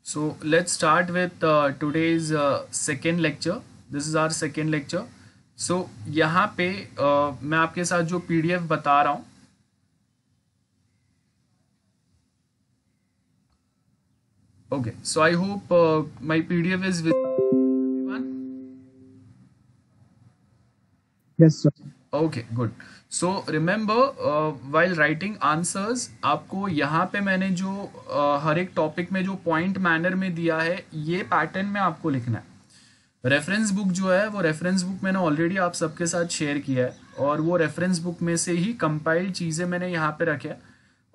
So let's start with today's second lecture. This is our second lecture. So यहाँ पे मैं आपके साथ जो PDF बता रहा हूँ. Okay, so I hope my PDF is with everyone. Yes, sir. Okay, good. So remember, while writing answers, आपको यहाँ पे मैंने जो हर एक टॉपिक में जो पॉइंट मैनर में दिया है, ये पैटर्न में आपको लिखना है. रेफरेंस बुक जो है वो रेफरेंस बुक मैंने ऑलरेडी आप सबके साथ शेयर किया है, और वो रेफरेंस बुक में से ही कंपाइल्ड चीज़ें मैंने यहाँ पे रखे हैं.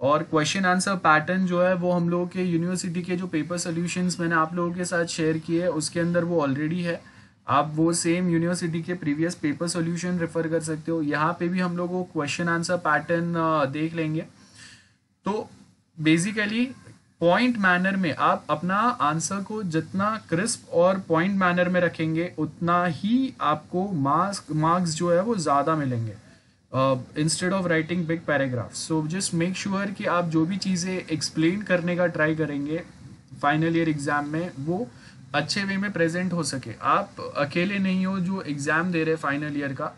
और क्वेश्चन आंसर पैटर्न जो है वो हम लोगों के यूनिवर्सिटी के जो पेपर सोल्यूशंस मैंने आप लोगों के साथ शेयर किए हैं उसके अंदर वो ऑलरेडी है. आप वो सेम यूनिवर्सिटी के प्रीवियस पेपर सोल्यूशन रेफर कर सकते हो. यहाँ पे भी हम लोग वो क्वेश्चन आंसर पैटर्न देख लेंगे. तो बेसिकली पॉइंट मैनर में आप अपना आंसर को जितना क्रिस्प और पॉइंट मैनर में रखेंगे उतना ही आपको मार्क्स जो है वो ज़्यादा मिलेंगे instead of writing big paragraph. So just make sure कि आप जो भी चीज़ें एक्सप्लेन करने का ट्राई करेंगे फाइनल ईयर एग्ज़ाम में वो अच्छे वे में प्रेजेंट हो सके. आप अकेले नहीं हो जो एग्ज़ाम दे रहे फाइनल ईयर का,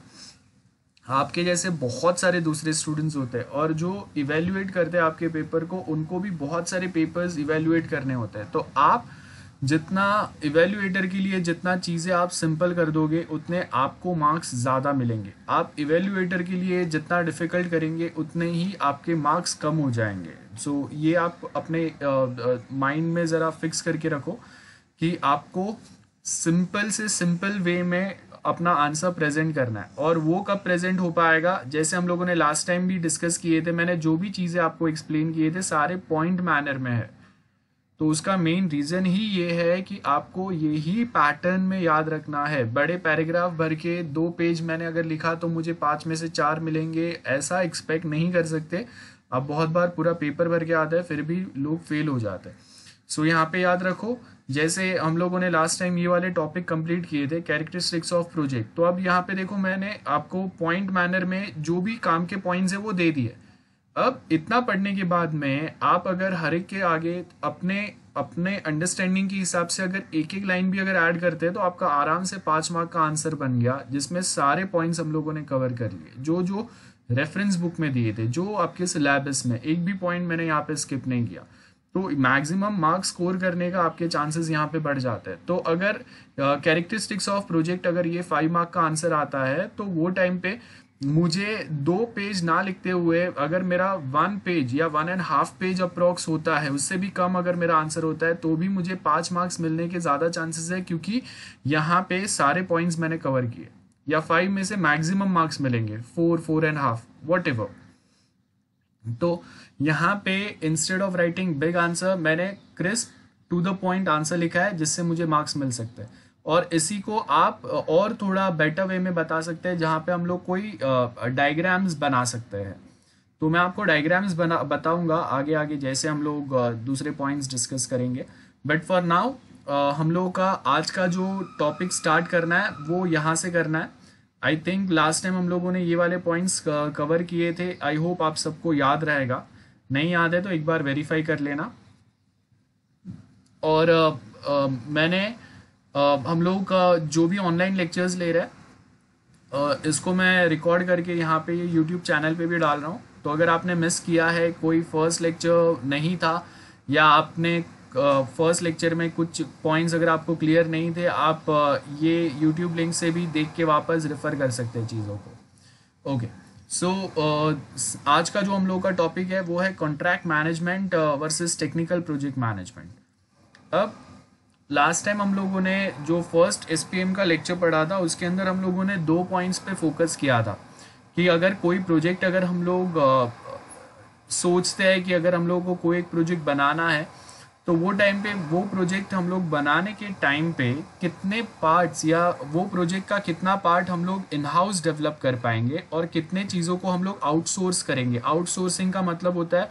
आपके जैसे बहुत सारे दूसरे स्टूडेंट्स होते हैं, और जो इवेल्युएट करते हैं आपके पेपर को उनको भी बहुत सारे पेपर्स इवेल्युएट करने होते हैं. तो आप जितना इवेल्युएटर के लिए जितना चीज़ें आप सिंपल कर दोगे उतने आपको मार्क्स ज़्यादा मिलेंगे. आप इवेल्युएटर के लिए जितना डिफ़िकल्ट करेंगे उतने ही आपके मार्क्स कम हो जाएंगे. सो ये आप अपने माइंड में ज़रा फिक्स करके रखो कि आपको सिंपल से सिंपल वे में अपना आंसर प्रेजेंट करना है. और वो कब प्रेजेंट हो पाएगा, जैसे हम लोगों ने लास्ट टाइम भी डिस्कस किए थे, मैंने जो भी चीज़ें आपको एक्सप्लेन किए थे सारे पॉइंट मैनर में है. तो उसका मेन रीज़न ही ये है कि आपको यही पैटर्न में याद रखना है. बड़े पैराग्राफ भर के 2 पेज मैंने अगर लिखा तो मुझे 5 में से 4 मिलेंगे, ऐसा एक्सपेक्ट नहीं कर सकते. अब बहुत बार पूरा पेपर भर के आता है फिर भी लोग फेल हो जाते हैं. सो यहाँ पे याद रखो, जैसे हम लोगों ने लास्ट टाइम ये वाले टॉपिक कंप्लीट किए थे कैरेक्टरिस्टिक्स ऑफ प्रोजेक्ट. तो अब यहाँ पे देखो मैंने आपको पॉइंट मैनर में जो भी काम के पॉइंट्स है वो दे दिए. अब इतना पढ़ने के बाद में आप अगर हर एक के आगे अपने अपने अंडरस्टैंडिंग के हिसाब से अगर एक एक लाइन भी अगर ऐड करते हैं तो आपका आराम से 5 मार्क का आंसर बन गया, जिसमें सारे पॉइंट्स हम लोगों ने कवर कर लिए जो जो रेफरेंस बुक में दिए थे, जो आपके सिलेबस में. एक भी पॉइंट मैंने यहाँ पे स्किप नहीं किया. तो मैक्सिमम मार्क्स स्कोर करने का आपके चांसेस यहाँ पे बढ़ जाते हैं. तो अगर कैरेक्टरिस्टिक्स ऑफ प्रोजेक्ट अगर ये 5 मार्क का आंसर आता है तो वो टाइम पे मुझे 2 पेज ना लिखते हुए अगर मेरा 1 पेज या 1.5 पेज अप्रॉक्स होता है, उससे भी कम अगर मेरा आंसर होता है तो भी मुझे 5 मार्क्स मिलने के ज़्यादा चांसेस है, क्योंकि यहाँ पे सारे पॉइंट्स मैंने कवर किए. या 5 में से मैक्सिमम मार्क्स मिलेंगे 4, 4.5 वॉट एवर. तो यहाँ पे instead of writing big answer मैंने crisp to the point answer लिखा है जिससे मुझे मार्क्स मिल सकते हैं. और इसी को आप और थोड़ा बेटर वे में बता सकते हैं जहाँ पे हम लोग कोई डायग्राम्स बना सकते हैं. तो मैं आपको डायग्राम्स बताऊंगा आगे आगे जैसे हम लोग दूसरे पॉइंट्स डिस्कस करेंगे. बट फॉर नाउ हम लोगों का आज का जो टॉपिक स्टार्ट करना है वो यहाँ से करना है. आई थिंक लास्ट टाइम हम लोगों ने ये वाले पॉइंट्स कवर किए थे. आई होप आप सबको याद रहेगा. नहीं याद है तो एक बार वेरीफाई कर लेना. और मैंने हम लोग का जो भी ऑनलाइन लेक्चर्स ले रहे हैं इसको मैं रिकॉर्ड करके यहाँ पे ये यूट्यूब चैनल पे भी डाल रहा हूँ. तो अगर आपने मिस किया है, कोई फर्स्ट लेक्चर नहीं था, या आपने फर्स्ट लेक्चर में कुछ पॉइंट्स अगर आपको क्लियर नहीं थे, आप ये यूट्यूब लिंक से भी देख के वापस रेफर कर सकते हैं चीज़ों को. ओके. सो आज का जो हम लोग का टॉपिक है वो है contract management versus technical project management. अब लास्ट टाइम हम लोगों ने जो फर्स्ट एसपीएम का लेक्चर पढ़ा था उसके अंदर हम लोगों ने 2 पॉइंट्स पे फोकस किया था कि अगर कोई प्रोजेक्ट अगर हम लोग सोचते हैं कि अगर हम लोग को कोई एक प्रोजेक्ट बनाना है तो वो टाइम पे वो प्रोजेक्ट हम लोग बनाने के टाइम पे कितने पार्ट्स या वो प्रोजेक्ट का कितना पार्ट हम लोग इन हाउस डेवलप कर पाएंगे और कितने चीज़ों को हम लोग आउटसोर्स करेंगे. आउटसोर्सिंग का मतलब होता है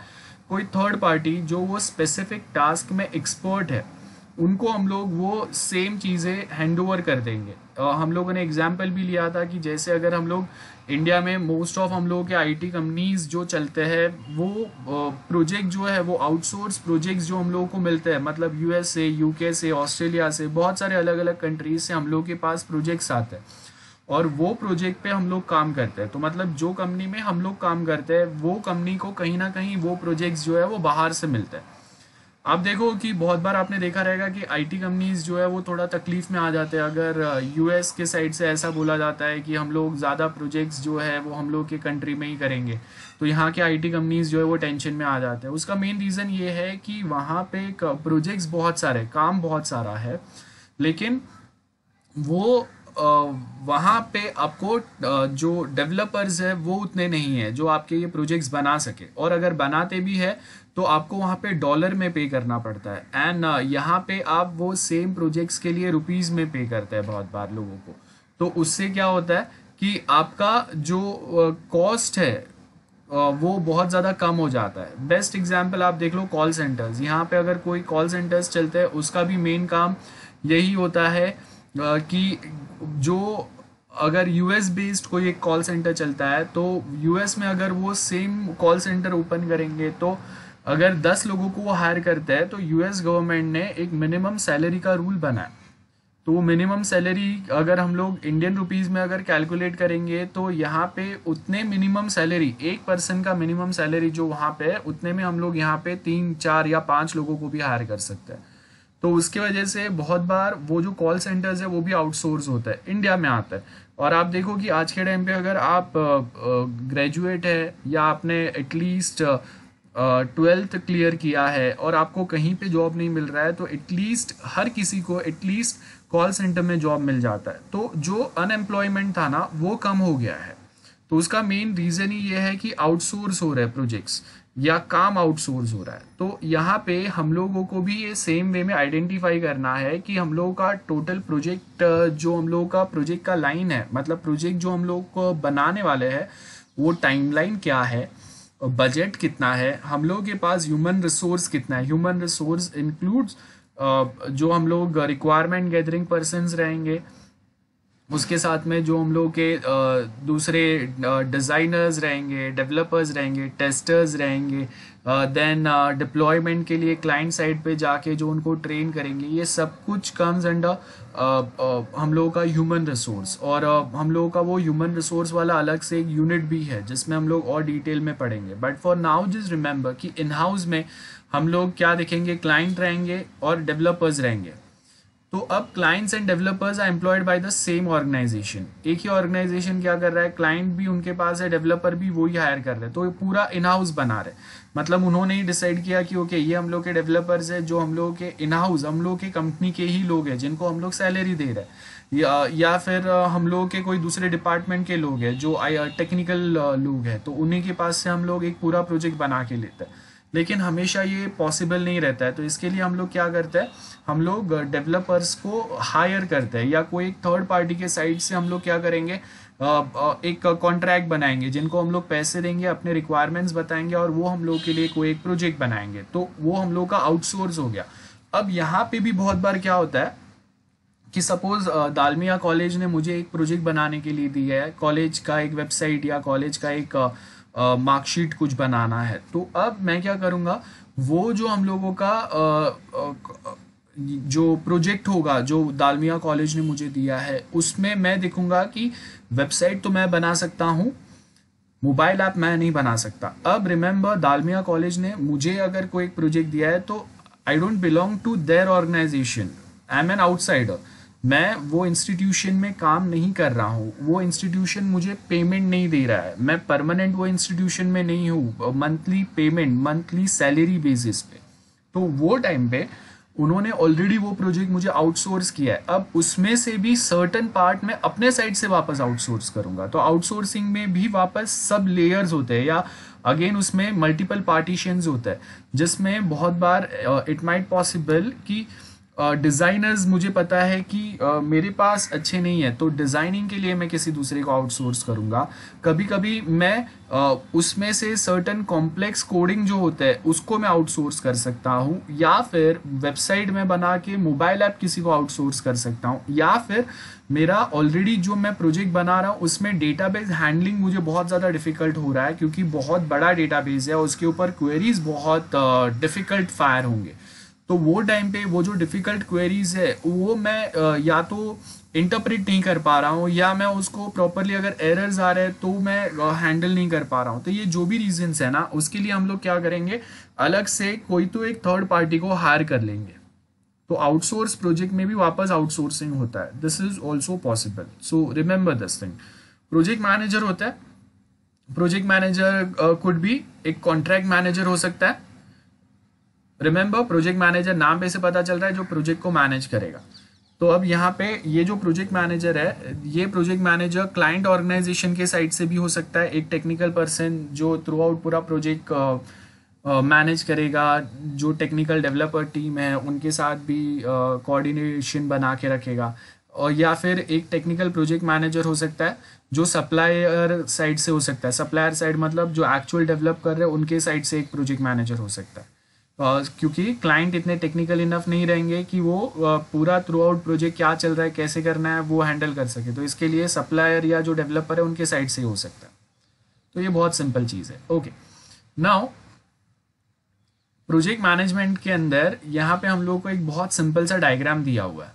कोई थर्ड पार्टी जो वो स्पेसिफिक टास्क में एक्सपर्ट है उनको हम लोग वो सेम चीज़ें हैंड ओवर कर देंगे. हम लोगों ने एग्जाम्पल भी लिया था कि जैसे अगर हम लोग इंडिया में मोस्ट ऑफ हम लोगों के आईटी कंपनीज जो चलते हैं वो प्रोजेक्ट जो है वो आउटसोर्स प्रोजेक्ट्स जो हम लोगों को मिलते हैं, मतलब यूएस से, यूके से, ऑस्ट्रेलिया से, बहुत सारे अलग अलग कंट्रीज से हम लोगों के पास प्रोजेक्ट्स आते हैं और वो प्रोजेक्ट पे हम लोग काम करते हैं। तो मतलब जो कंपनी में हम लोग काम करते हैं वो कंपनी को कहीं ना कहीं वो प्रोजेक्ट्स जो है वो बाहर से मिलते हैं। आप देखो कि बहुत बार आपने देखा रहेगा कि आईटी कंपनीज जो है वो थोड़ा तकलीफ में आ जाते हैं अगर यूएस के साइड से ऐसा बोला जाता है कि हम लोग ज़्यादा प्रोजेक्ट्स जो है वो हम लोग के कंट्री में ही करेंगे, तो यहाँ के आईटी कंपनीज जो है वो टेंशन में आ जाते हैं। उसका मेन रीज़न ये है कि वहाँ पे प्रोजेक्ट्स बहुत सारे, काम बहुत सारा है, लेकिन वो वहाँ पे आपको जो डेवलपर्स है वो उतने नहीं है जो आपके ये प्रोजेक्ट्स बना सके, और अगर बनाते भी है तो आपको वहाँ पे डॉलर में पे करना पड़ता है। एंड यहाँ पे आप वो सेम प्रोजेक्ट्स के लिए रुपीज़ में पे करते हैं बहुत बार लोगों को। तो उससे क्या होता है कि आपका जो कॉस्ट है वो बहुत ज़्यादा कम हो जाता है। बेस्ट एग्जांपल आप देख लो कॉल सेंटर्स। यहाँ पे अगर कोई कॉल सेंटर्स चलते हैं उसका भी मेन काम यही होता है कि जो अगर यूएस बेस्ड कोई एक कॉल सेंटर चलता है तो यूएस में अगर वो सेम कॉल सेंटर ओपन करेंगे तो अगर 10 लोगों को वो हायर करता है तो यूएस गवर्नमेंट ने एक मिनिमम सैलरी का रूल बनाया। तो वो मिनिमम सैलरी अगर हम लोग इंडियन रुपीज़ में अगर कैलकुलेट करेंगे तो यहाँ पे उतने मिनिमम सैलरी, एक पर्सन का मिनिमम सैलरी जो वहाँ पे है उतने में हम लोग यहाँ पे 3, 4 या 5 लोगों को भी हायर कर सकते हैं। तो उसकी वजह से बहुत बार वो जो कॉल सेंटर्स है वो भी आउटसोर्स होता है, इंडिया में आता है। और आप देखो कि आज के टाइम पे अगर आप ग्रेजुएट है या आपने एटलीस्ट 12th क्लियर किया है और आपको कहीं पे जॉब नहीं मिल रहा है तो एटलीस्ट हर किसी को एटलीस्ट कॉल सेंटर में जॉब मिल जाता है। तो जो अनएम्प्लॉयमेंट था ना वो कम हो गया है। तो उसका मेन रीज़न ही ये है कि आउटसोर्स हो रहे हैं प्रोजेक्ट्स या काम आउटसोर्स हो रहा है। तो यहाँ पे हम लोगों को भी ये सेम वे में आइडेंटिफाई करना है कि हम लोगों का टोटल प्रोजेक्ट जो हम लोगों का प्रोजेक्ट का लाइन है, मतलब प्रोजेक्ट जो हम लोग को बनाने वाले हैं वो टाइमलाइन क्या है, बजट कितना है, हम लोगों के पास ह्यूमन रिसोर्स कितना है। ह्यूमन रिसोर्स इंक्लूड्स जो हम लोग रिक्वायरमेंट गैदरिंग पर्सन्स रहेंगे, उसके साथ में जो हम लोग के दूसरे डिज़ाइनर्स रहेंगे, डेवलपर्स रहेंगे, टेस्टर्स रहेंगे, देन डिप्लॉयमेंट के लिए क्लाइंट साइड पे जाके जो उनको ट्रेन करेंगे, ये सब कुछ कम्स अंडर हम लोगों का ह्यूमन रिसोर्स। और हम लोगों का वो ह्यूमन रिसोर्स वाला अलग से एक यूनिट भी है जिसमें हम लोग और डिटेल में पढ़ेंगे। But for now just remember कि इन हाउस में हम लोग क्या देखेंगे, क्लाइंट रहेंगे और डेवलपर्स रहेंगे। तो अब clients and developers are employed by the same organization. एक ही ऑर्गेनाइजेशन क्या कर रहा है, क्लाइंट भी उनके पास है, डेवलपर भी वही हायर कर रहे हैं। तो ये पूरा इन हाउस बना रहे, मतलब उन्होंने ही डिसाइड किया कि ओके ये हम लोग के डेवलपर्स है जो हम लोग के इन हाउस, हम लोग के कंपनी के ही लोग हैं जिनको हम लोग सैलरी दे रहे हैं, या फिर हम लोग के कोई दूसरे डिपार्टमेंट के लोग हैं जो टेक्निकल लोग हैं, तो उन्हीं के पास से हम लोग एक पूरा प्रोजेक्ट बना के लेते हैं। लेकिन हमेशा ये पॉसिबल नहीं रहता है। तो इसके लिए हम लोग क्या करते हैं, हम लोग डेवलपर्स को हायर करते हैं या कोई एक थर्ड पार्टी के साइड से हम लोग क्या करेंगे, एक कॉन्ट्रैक्ट बनाएंगे जिनको हम लोग पैसे देंगे, अपने रिक्वायरमेंट्स बताएंगे और वो हम लोग के लिए कोई एक प्रोजेक्ट बनाएंगे। तो वो हम लोग का आउटसोर्स हो गया। अब यहाँ पे भी बहुत बार क्या होता है कि सपोज दालमिया कॉलेज ने मुझे एक प्रोजेक्ट बनाने के लिए दिया है, कॉलेज का एक वेबसाइट या कॉलेज का एक मार्कशीट कुछ बनाना है। तो अब मैं क्या करूँगा, वो जो हम लोगों का जो प्रोजेक्ट होगा जो दालमिया कॉलेज ने मुझे दिया है उसमें मैं देखूंगा कि वेबसाइट तो मैं बना सकता हूँ, मोबाइल ऐप मैं नहीं बना सकता। अब रिमेंबर दालमिया कॉलेज ने मुझे अगर कोई एक प्रोजेक्ट दिया है तो I don't belong to their organization, I am an outsider. मैं वो इंस्टीट्यूशन में काम नहीं कर रहा हूँ, वो इंस्टीट्यूशन मुझे पेमेंट नहीं दे रहा है, मैं परमानेंट वो इंस्टीट्यूशन में नहीं हूँ, monthly payment, monthly salary basis पे। तो वो टाइम पे उन्होंने ऑलरेडी वो प्रोजेक्ट मुझे आउटसोर्स किया है। अब उसमें से भी सर्टन पार्ट मैं अपने साइड से वापस आउटसोर्स करूंगा। तो आउटसोर्सिंग में भी वापस सब लेयर्स होते हैं या अगेन उसमें मल्टीपल पार्टीशंस होता है, जिसमें बहुत बार इट माइट पॉसिबल कि डिज़ाइनर्स मुझे पता है कि मेरे पास अच्छे नहीं है, तो डिज़ाइनिंग के लिए मैं किसी दूसरे को आउटसोर्स करूँगा। कभी कभी मैं उसमें से सर्टन कॉम्प्लेक्स कोडिंग जो होता है उसको मैं आउटसोर्स कर सकता हूँ, या फिर वेबसाइट में बना के मोबाइल ऐप किसी को आउटसोर्स कर सकता हूँ, या फिर मेरा ऑलरेडी जो मैं प्रोजेक्ट बना रहा हूँ उसमें डेटाबेस हैंडलिंग मुझे बहुत ज़्यादा डिफिकल्ट हो रहा है, क्योंकि बहुत बड़ा डेटाबेस है, उसके ऊपर क्वेरीज बहुत डिफिकल्ट फायर होंगे। तो वो टाइम पे वो जो डिफ़िकल्ट क्वेरीज है वो मैं या तो इंटरप्रेट नहीं कर पा रहा हूँ, या मैं उसको प्रॉपरली अगर एरर्स आ रहे हैं तो मैं हैंडल नहीं कर पा रहा हूँ। तो ये जो भी रीजंस है ना, उसके लिए हम लोग क्या करेंगे, अलग से कोई तो एक थर्ड पार्टी को हायर कर लेंगे। तो आउटसोर्स प्रोजेक्ट में भी वापस आउटसोर्सिंग होता है, this is also possible. So remember this thing. Project manager होता है, प्रोजेक्ट मैनेजर कुड बी एक कॉन्ट्रैक्ट मैनेजर हो सकता है। रिमेंबर, प्रोजेक्ट मैनेजर नाम पे से पता चल रहा है जो प्रोजेक्ट को मैनेज करेगा। तो अब यहाँ पे ये जो प्रोजेक्ट मैनेजर है, ये प्रोजेक्ट मैनेजर क्लाइंट ऑर्गेनाइजेशन के साइड से भी हो सकता है, एक टेक्निकल पर्सन जो थ्रू आउट पूरा प्रोजेक्ट मैनेज करेगा, जो टेक्निकल डेवलपर टीम है उनके साथ भी कोऑर्डिनेशन बना के रखेगा। और या फिर एक टेक्निकल प्रोजेक्ट मैनेजर हो सकता है जो सप्लायर साइड से हो सकता है। सप्लायर साइड मतलब जो एक्चुअल डेवलप कर रहे हैं उनके साइड से एक प्रोजेक्ट मैनेजर हो सकता है। क्योंकि क्लाइंट इतने टेक्निकल इनफ नहीं रहेंगे कि वो पूरा थ्रू आउट प्रोजेक्ट क्या चल रहा है, कैसे करना है, वो हैंडल कर सके। तो इसके लिए सप्लायर या जो डेवलपर है उनके साइड से ही हो सकता है। तो ये बहुत सिंपल चीज़ है। ओके, नाउ प्रोजेक्ट मैनेजमेंट के अंदर यहाँ पे हम लोग को एक बहुत सिंपल सा डायग्राम दिया हुआ है,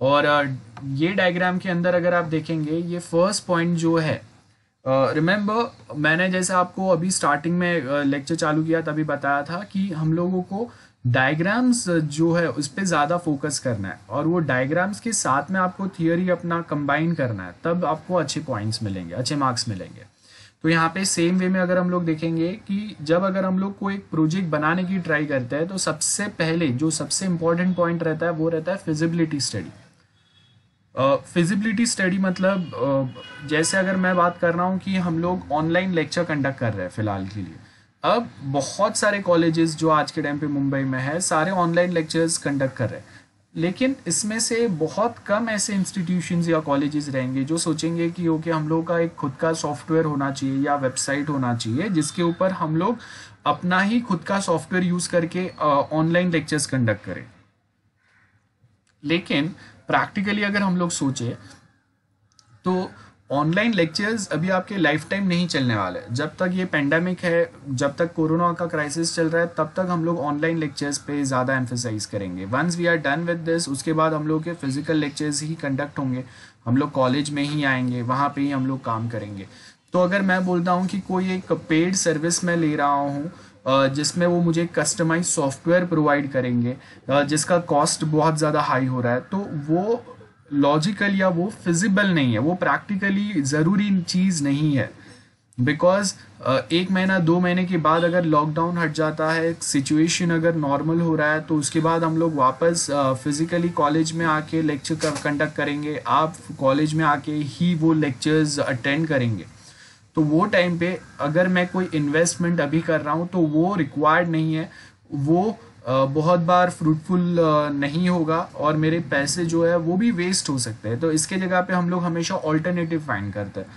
और ये डायग्राम के अंदर अगर आप देखेंगे, ये फर्स्ट पॉइंट जो है, रिमेंबर मैंने जैसे आपको अभी स्टार्टिंग में लेक्चर चालू किया तभी बताया था कि हम लोगों को डायग्राम्स जो है उस पर ज़्यादा फोकस करना है, और वो डायग्राम्स के साथ में आपको थियोरी अपना कंबाइन करना है, तब आपको अच्छे पॉइंट्स मिलेंगे, अच्छे मार्क्स मिलेंगे। तो यहाँ पे सेम वे में अगर हम लोग देखेंगे कि जब अगर हम लोग को एक प्रोजेक्ट बनाने की ट्राई करते हैं तो सबसे पहले जो सबसे इंपॉर्टेंट पॉइंट रहता है वो रहता है फिजिबिलिटी स्टडी। फिजिबिलिटी स्टडी मतलब जैसे अगर मैं बात कर रहा हूँ कि हम लोग ऑनलाइन लेक्चर कंडक्ट कर रहे हैं फिलहाल के लिए। अब बहुत सारे कॉलेजेस जो आज के टाइम पे मुंबई में है, सारे ऑनलाइन लेक्चर्स कंडक्ट कर रहे हैं, लेकिन इसमें से बहुत कम ऐसे इंस्टीट्यूशंस या कॉलेजेस रहेंगे जो सोचेंगे कि ओके हम लोग का एक खुद का सॉफ्टवेयर होना चाहिए या वेबसाइट होना चाहिए जिसके ऊपर हम लोग अपना ही खुद का सॉफ्टवेयर यूज़ करके ऑनलाइन लेक्चर्स कंडक्ट करें। लेकिन प्रैक्टिकली अगर हम लोग सोचे तो ऑनलाइन लेक्चर्स अभी आपके लाइफ टाइम नहीं चलने वाले। जब तक ये पेंडेमिक है, जब तक कोरोना का क्राइसिस चल रहा है, तब तक हम लोग ऑनलाइन लेक्चर्स पे ज़्यादा एम्फेसाइज करेंगे। Once we are done with this, उसके बाद हम लोग के फिजिकल लेक्चर्स ही कंडक्ट होंगे, हम लोग कॉलेज में ही आएंगे, वहाँ पे ही हम लोग काम करेंगे। तो अगर मैं बोलता हूँ कि कोई एक पेड सर्विस मैं ले रहा हूँ जिसमें वो मुझे कस्टमाइज सॉफ्टवेयर प्रोवाइड करेंगे जिसका कॉस्ट बहुत ज़्यादा हाई हो रहा है, तो वो लॉजिकल या वो फिजिबल नहीं है, वो प्रैक्टिकली ज़रूरी चीज़ नहीं है। बिकॉज एक महीना 2 महीने के बाद अगर लॉकडाउन हट जाता है, सिचुएशन अगर नॉर्मल हो रहा है, तो उसके बाद हम लोग वापस फिजिकली कॉलेज में आके लेक्चर कंडक्ट करेंगे, आप कॉलेज में आके ही वो लेक्चर्स अटेंड करेंगे। तो वो टाइम पे अगर मैं कोई इन्वेस्टमेंट अभी कर रहा हूँ तो वो रिक्वायर्ड नहीं है, वो बहुत बार फ्रूटफुल नहीं होगा और मेरे पैसे जो है वो भी वेस्ट हो सकते हैं। तो इसके जगह पे हम लोग हमेशा ऑल्टरनेटिव फाइंड करते हैं।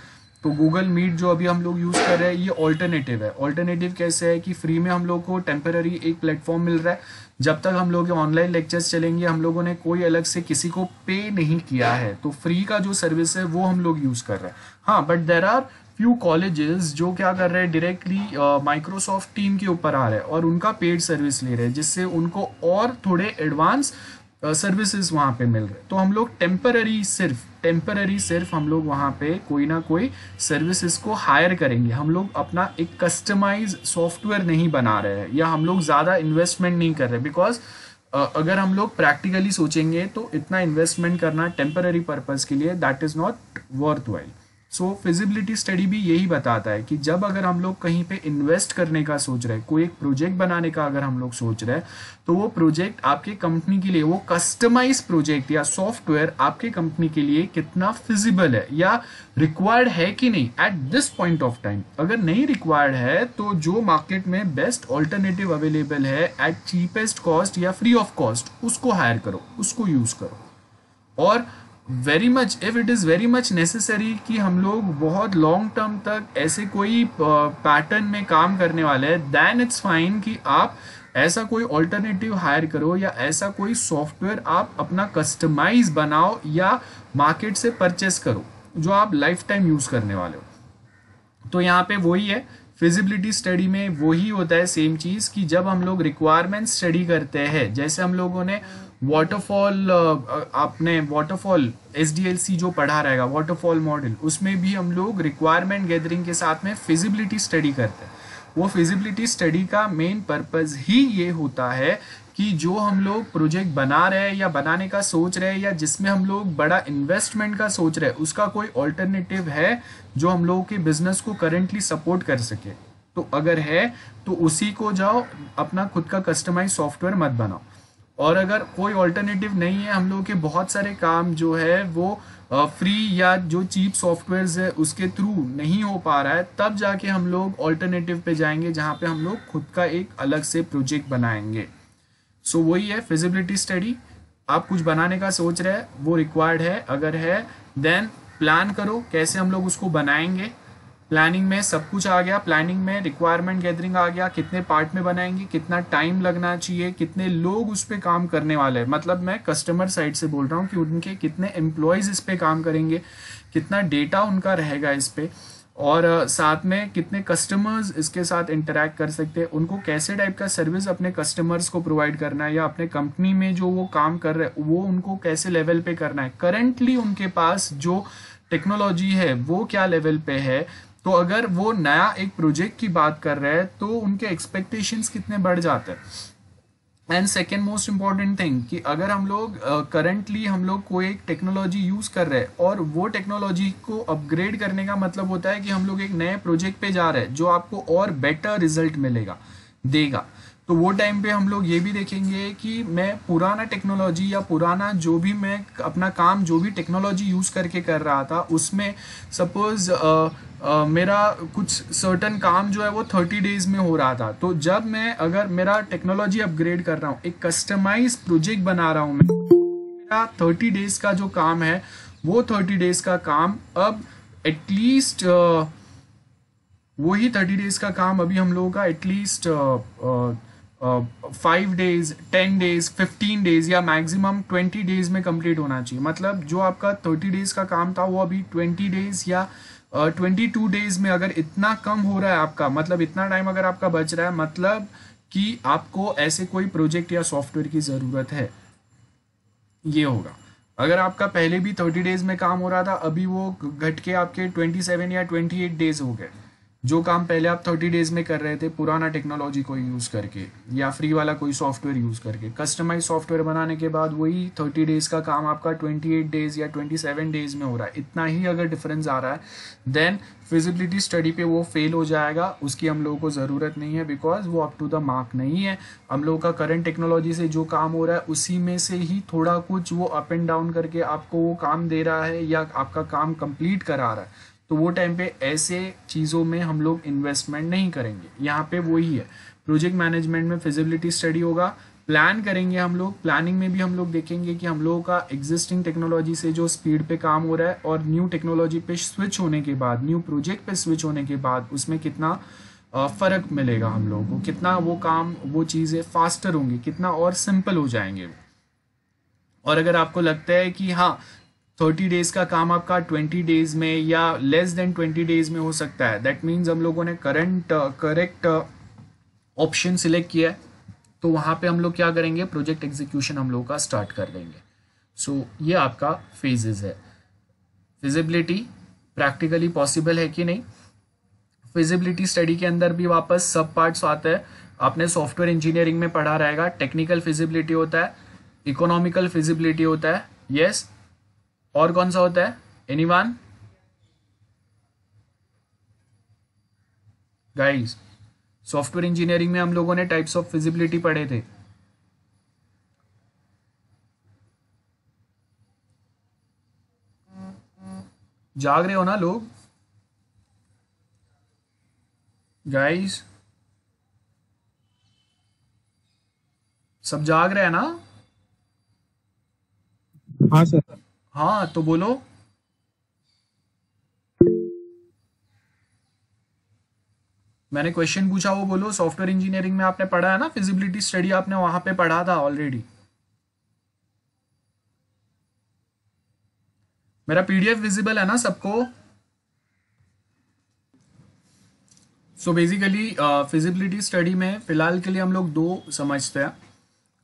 तो गूगल मीट जो अभी हम लोग यूज़ कर रहे हैं ये ऑल्टरनेटिव है। ऑल्टरनेटिव कैसे है कि फ्री में हम लोग को टेम्पररी एक प्लेटफॉर्म मिल रहा है। जब तक हम लोग ऑनलाइन लेक्चर्स चलेंगे हम लोगों ने कोई अलग से किसी को पे नहीं किया है, तो फ्री का जो सर्विस है वो हम लोग यूज़ कर रहे हैं। हाँ, but there are few colleges जो क्या कर रहे हैं, डायरेक्टली माइक्रोसॉफ्ट टीम के ऊपर आ रहे हैं और उनका पेड सर्विस ले रहे हैं, जिससे उनको और थोड़े एडवांस सर्विसेज वहाँ पे मिल रहे। तो हम लोग टेम्पररी सिर्फ हम लोग वहाँ पे कोई ना कोई सर्विसेज को हायर करेंगे। हम लोग अपना एक कस्टमाइज सॉफ्टवेयर नहीं बना रहे हैं या हम लोग ज़्यादा इन्वेस्टमेंट नहीं कर रहे, बिकॉज अगर हम लोग प्रैक्टिकली सोचेंगे तो इतना इन्वेस्टमेंट करना टेम्पररी पर्पज़ के लिए that is not worth while. So feasibility study भी यही बताता है कि जब अगर हम लोग कहीं पे इन्वेस्ट करने का सोच रहे हैं, कोई एक प्रोजेक्ट बनाने का अगर हम लोग सोच रहे हैं, तो वो प्रोजेक्ट आपके कंपनी के लिए, वो कस्टमाइज प्रोजेक्ट या सॉफ्टवेयर आपके कंपनी के लिए कितना फिजिबल है या रिक्वायर्ड है कि नहीं at this point of time. अगर नहीं रिक्वायर्ड है तो जो मार्केट में बेस्ट ऑल्टरनेटिव अवेलेबल है एट चीपेस्ट कॉस्ट या फ्री ऑफ कॉस्ट, उसको हायर करो, उसको यूज करो। और very much if it is very much necessary कि हम लोग बहुत लॉन्ग टर्म तक ऐसे कोई पैटर्न में काम करने वाले हैं, देन इट्स फाइन कि आप ऐसा कोई ऑल्टरनेटिव हायर करो या ऐसा कोई सॉफ्टवेयर आप अपना कस्टमाइज बनाओ या मार्केट से परचेस करो जो आप लाइफ टाइम यूज़ करने वाले हो। तो यहाँ पे वही है, फिजिबिलिटी स्टडी में वही होता है सेम चीज़ कि जब हम लोग रिक्वायरमेंट स्टडी करते हैं, जैसे हम लोगों ने वाटरफॉल, आपने वाटरफॉल SDLC जो पढ़ा रहेगा वाटरफॉल मॉडल, उसमें भी हम लोग रिक्वायरमेंट गैदरिंग के साथ में फिजिबिलिटी स्टडी करते हैं। वो फिजिबिलिटी स्टडी का मेन पर्पस ही ये होता है कि जो हम लोग प्रोजेक्ट बना रहे हैं या बनाने का सोच रहे हैं या जिसमें हम लोग बड़ा इन्वेस्टमेंट का सोच रहे हैं, उसका कोई ऑल्टरनेटिव है जो हम लोगों के बिजनेस को करेंटली सपोर्ट कर सके। तो अगर है तो उसी को जाओ, अपना खुद का कस्टमाइज सॉफ्टवेयर मत बनाओ। और अगर कोई ऑल्टरनेटिव नहीं है, हम लोगों के बहुत सारे काम जो है वो फ्री या जो चीप सॉफ्टवेयर्स है उसके थ्रू नहीं हो पा रहा है, तब जाके हम लोग ऑल्टरनेटिव पे जाएंगे जहाँ पे हम लोग खुद का एक अलग से प्रोजेक्ट बनाएंगे। सो वही है फिजिबिलिटी स्टडी। आप कुछ बनाने का सोच रहे हैं, वो रिक्वायर्ड है, अगर है देन प्लान करो कैसे हम लोग उसको बनाएंगे। प्लानिंग में सब कुछ आ गया, प्लानिंग में रिक्वायरमेंट गैदरिंग आ गया, कितने पार्ट में बनाएंगे, कितना टाइम लगना चाहिए, कितने लोग उस पर काम करने वाले हैं, मतलब मैं कस्टमर साइड से बोल रहा हूँ कि उनके कितने एम्प्लॉयज़ इस पर काम करेंगे, कितना डेटा उनका रहेगा इस पर, और साथ में कितने कस्टमर्स इसके साथ इंटरेक्ट कर सकते हैं, उनको कैसे टाइप का सर्विस अपने कस्टमर्स को प्रोवाइड करना है या अपने कंपनी में जो वो काम कर रहे हैं वो उनको कैसे लेवल पे करना है, करेंटली उनके पास जो टेक्नोलॉजी है वो क्या लेवल पे है। तो अगर वो नया एक प्रोजेक्ट की बात कर रहे हैं तो उनके एक्सपेक्टेशंस कितने बढ़ जाते हैं। And second most important thing कि अगर हम लोग करंटली हम लोग कोई एक टेक्नोलॉजी यूज़ कर रहे हैं और वो टेक्नोलॉजी को अपग्रेड करने का मतलब होता है कि हम लोग एक नए प्रोजेक्ट पे जा रहे हैं जो आपको और बेटर रिजल्ट मिलेगा देगा। तो वो टाइम पे हम लोग ये भी देखेंगे कि मैं पुराना टेक्नोलॉजी या पुराना जो भी मैं अपना काम जो भी टेक्नोलॉजी यूज़ करके कर रहा था उसमें सपोज मेरा कुछ सर्टन काम जो है वो 30 डेज में हो रहा था, तो जब मैं अगर मेरा टेक्नोलॉजी अपग्रेड कर रहा हूँ, एक कस्टमाइज प्रोजेक्ट बना रहा हूँ मैं, मेरा 30 डेज का जो काम है वो 30 डेज का काम अब एटलीस्ट वही 30 डेज का काम अभी हम लोगों का एटलीस्ट 5 डेज, 10 डेज, 15 डेज या मैक्सिमम 20 डेज में कंप्लीट होना चाहिए। मतलब जो आपका 30 डेज का काम था वो अभी 20 डेज या 22 डेज में अगर इतना कम हो रहा है आपका, मतलब इतना टाइम अगर आपका बच रहा है, मतलब कि आपको ऐसे कोई प्रोजेक्ट या सॉफ्टवेयर की ज़रूरत है, ये होगा। अगर आपका पहले भी 30 डेज में काम हो रहा था, अभी वो घट के आपके 27 या 28 डेज हो गए, जो काम पहले आप 30 डेज में कर रहे थे पुराना टेक्नोलॉजी को यूज़ करके या फ्री वाला कोई सॉफ्टवेयर यूज़ करके, कस्टमाइज सॉफ्टवेयर बनाने के बाद वही 30 डेज का काम आपका 28 डेज या 27 डेज में हो रहा है। इतना ही अगर डिफरेंस आ रहा है देन फिजिबिलिटी स्टडी पे वो फेल हो जाएगा, उसकी हम लोगों को ज़रूरत नहीं है, बिकॉज वो अप टू द मार्क नहीं है। हम लोगों का करंट टेक्नोलॉजी से जो काम हो रहा है उसी में से ही थोड़ा कुछ वो अप एंड डाउन करके आपको वो काम दे रहा है या आपका काम कंप्लीट करा रहा है। तो वो टाइम पे ऐसे चीज़ों में हम लोग इन्वेस्टमेंट नहीं करेंगे। यहाँ पे वही है, प्रोजेक्ट मैनेजमेंट में फिजिबिलिटी स्टडी होगा, प्लान करेंगे हम लोग, प्लानिंग में भी हम लोग देखेंगे कि हम लोगों का एग्जिस्टिंग टेक्नोलॉजी से जो स्पीड पे काम हो रहा है और न्यू टेक्नोलॉजी पे स्विच होने के बाद, न्यू प्रोजेक्ट पे स्विच होने के बाद उसमें कितना फ़र्क मिलेगा हम लोगों को, कितना वो काम वो चीज़ें फास्टर होंगी, कितना और सिंपल हो जाएंगे वो। और अगर आपको लगता है कि हाँ 30 डेज का काम आपका 20 डेज में या लेस देन 20 डेज में हो सकता है, दैट मीन्स हम लोगों ने करेक्ट ऑप्शन सिलेक्ट किया है, तो वहाँ पे हम लोग क्या करेंगे, प्रोजेक्ट एग्जीक्यूशन हम लोग का स्टार्ट कर देंगे। सो ये आपका फेजेस है। फिजिबिलिटी प्रैक्टिकली पॉसिबल है कि नहीं, फिजिबिलिटी स्टडी के अंदर भी वापस सब पार्ट्स आते हैं। आपने सॉफ्टवेयर इंजीनियरिंग में पढ़ा रहेगा, टेक्निकल फिजिबिलिटी होता है, इकोनॉमिकल फिजिबिलिटी होता है, यस और कौन सा होता है, एनीवन? गाइस, सॉफ्टवेयर इंजीनियरिंग में हम लोगों ने टाइप्स ऑफ फिजिबिलिटी पढ़े थे। जाग रहे हो ना लोग गाइस? सब जाग रहे हैं ना? हाँ सर। हाँ तो बोलो। मैंने क्वेश्चन पूछा वो बोलो। सॉफ्टवेयर इंजीनियरिंग में आपने पढ़ा है ना, फिजिबिलिटी स्टडी आपने वहां पे पढ़ा था ऑलरेडी। मेरा पीडीएफ विजिबल है ना सबको? सो बेसिकली फिजिबिलिटी स्टडी में फिलहाल के लिए हम लोग दो समझते हैं।